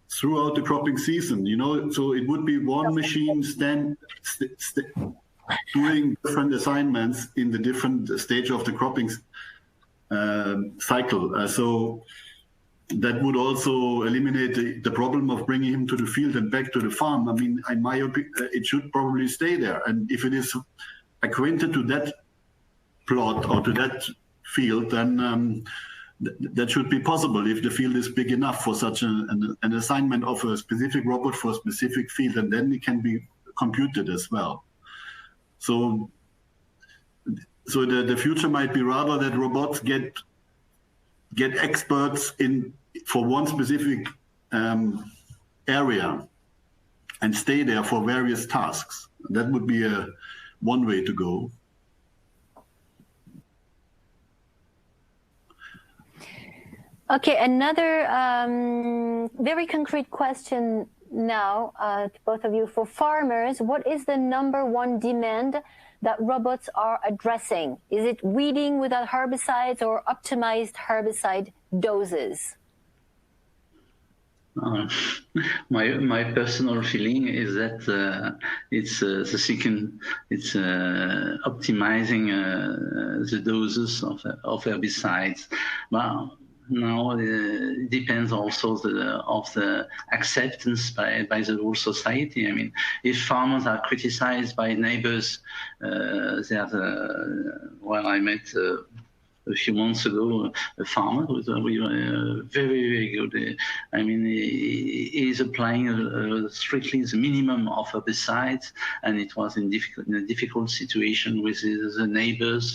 throughout the cropping season, you know, so it would be one machine doing different assignments in the different stage of the cropping cycle. So that would also eliminate the problem of bringing him to the field and back to the farm. I mean, in my opinion, it should probably stay there. And if it is acquainted to that plot or to that field, then that should be possible if the field is big enough for such an assignment of a specific robot for a specific field, and then it can be computed as well. So the future might be rather that robots get experts for one specific area and stay there for various tasks. That would be one way to go. Okay, another very concrete question now to both of you. For farmers, what is the #1 demand that robots are addressing? Is it weeding without herbicides or optimized herbicide doses? My personal feeling is that it's the second. It's optimizing the doses of herbicides. Well, now it depends also of the acceptance by the whole society. I mean, if farmers are criticized by neighbors, they have well, I met a few months ago a farmer who was very, very good. I mean, he is applying strictly the minimum of herbicides, and it was in a difficult situation with the neighbors.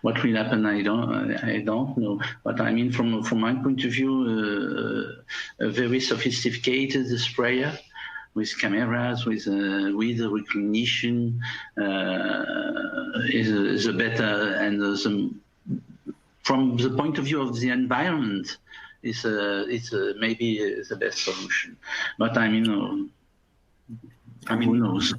What will happen, I don't know. But I mean, from my point of view, a very sophisticated sprayer with cameras, with weed recognition, is a better, and from the point of view of the environment, it's maybe the best solution. But I mean, who knows?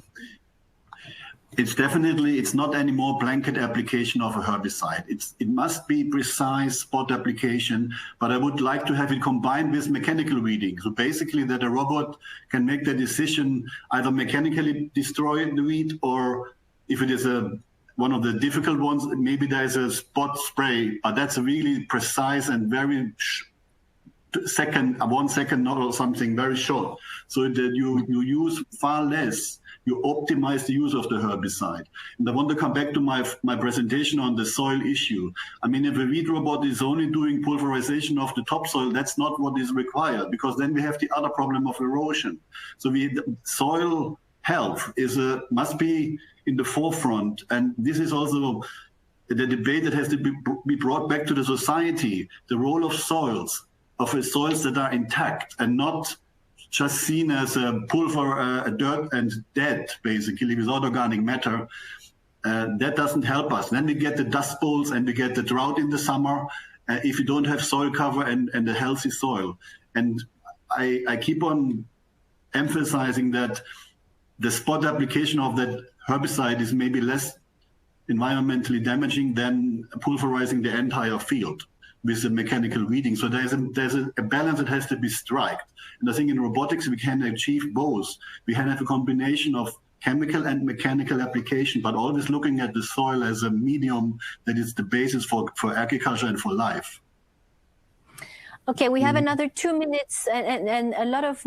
It's not anymore blanket application of a herbicide. It must be precise spot application, but I would like to have it combined with mechanical weeding. So basically that a robot can make the decision, either mechanically destroy the weed, or if it is one of the difficult ones, maybe there's a spot spray, but that's really precise and very 1 second or something very short. So that you use far less. You optimize the use of the herbicide. And I want to come back to my presentation on the soil issue. I mean, if a weed robot is only doing pulverization of the topsoil, that's not what is required, because then we have the other problem of erosion. So soil health must be in the forefront. And this is also the debate that has to be brought back to the society, the role of soils that are intact and not just seen as a dirt and dead, basically, without organic matter. That doesn't help us. Then we get the dust bowls and we get the drought in the summer if you don't have soil cover and a healthy soil. And I keep on emphasizing that the spot application of that herbicide is maybe less environmentally damaging than pulverizing the entire field with the mechanical weeding. So there's a balance that has to be struck. And I think in robotics, we can achieve both. We can have a combination of chemical and mechanical application, but always looking at the soil as a medium that is the basis for agriculture and for life. Okay, we have another 2 minutes and a lot of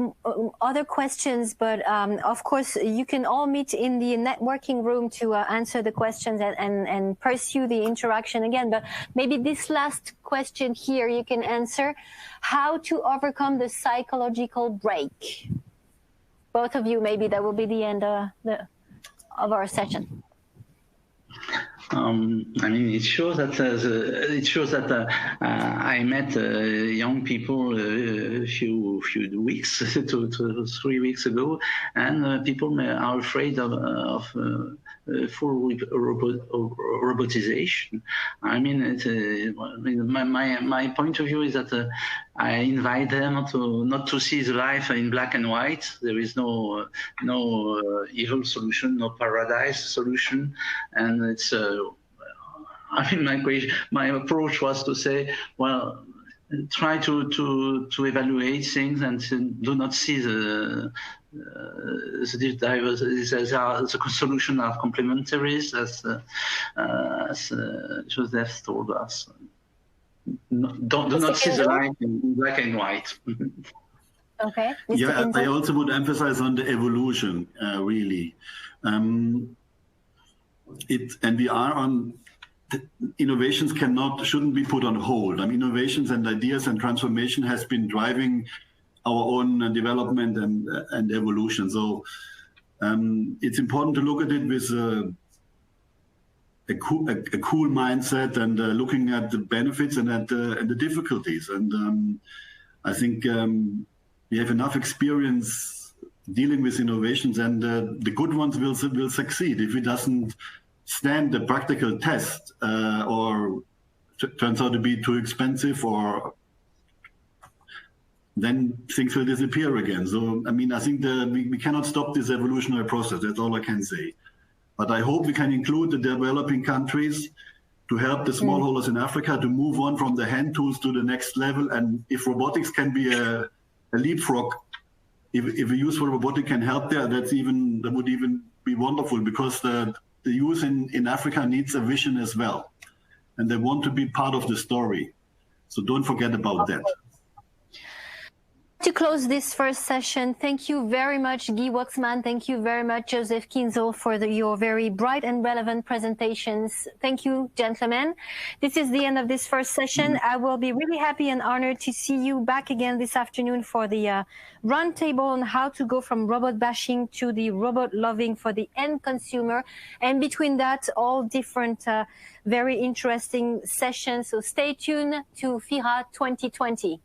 other questions, but of course you can all meet in the networking room to answer the questions and pursue the interaction again. But maybe this last question here you can answer: how to overcome the psychological break? Both of you, maybe that will be the end of our session. I mean, it shows that I met young people a few weeks, 2 to 3 weeks ago, and people are afraid of full robotization. I mean, my point of view is that I invite them to not to see the life in black and white. There is no evil solution, no paradise solution, and it's. I mean, my approach was to say, well, try to evaluate things and do not see the solution are complementaries, as Josef told us. Do not see the life in black and white. Okay. Mr. Yeah, KIENZLE? I also would emphasize on the evolution, really. And we are on. Innovations shouldn't be put on hold. I mean, innovations and ideas and transformation has been driving our own development and evolution. So it's important to look at it with a cool mindset and looking at the benefits and at the difficulties. And I think we have enough experience dealing with innovations, and the good ones will succeed. If it doesn't stand the practical test or turns out to be too expensive, or then things will disappear again. So, I mean, I think we cannot stop this evolutionary process. That's all I can say. But I hope we can include the developing countries to help the smallholders in Africa to move on from the hand tools to the next level. And if robotics can be a leapfrog, if a useful robotic can help there, that would even be wonderful, because the youth in Africa needs a vision as well, and they want to be part of the story. So don't forget about that. To close this first session, thank you very much, Guy WAKSMAN. Thank you very much, Josef KIENZLE, for your very bright and relevant presentations. Thank you, gentlemen. This is the end of this first session. I will be really happy and honored to see you back again this afternoon for the roundtable on how to go from robot bashing to the robot loving for the end consumer. And between that, all different very interesting sessions. So stay tuned to FIRA 2020.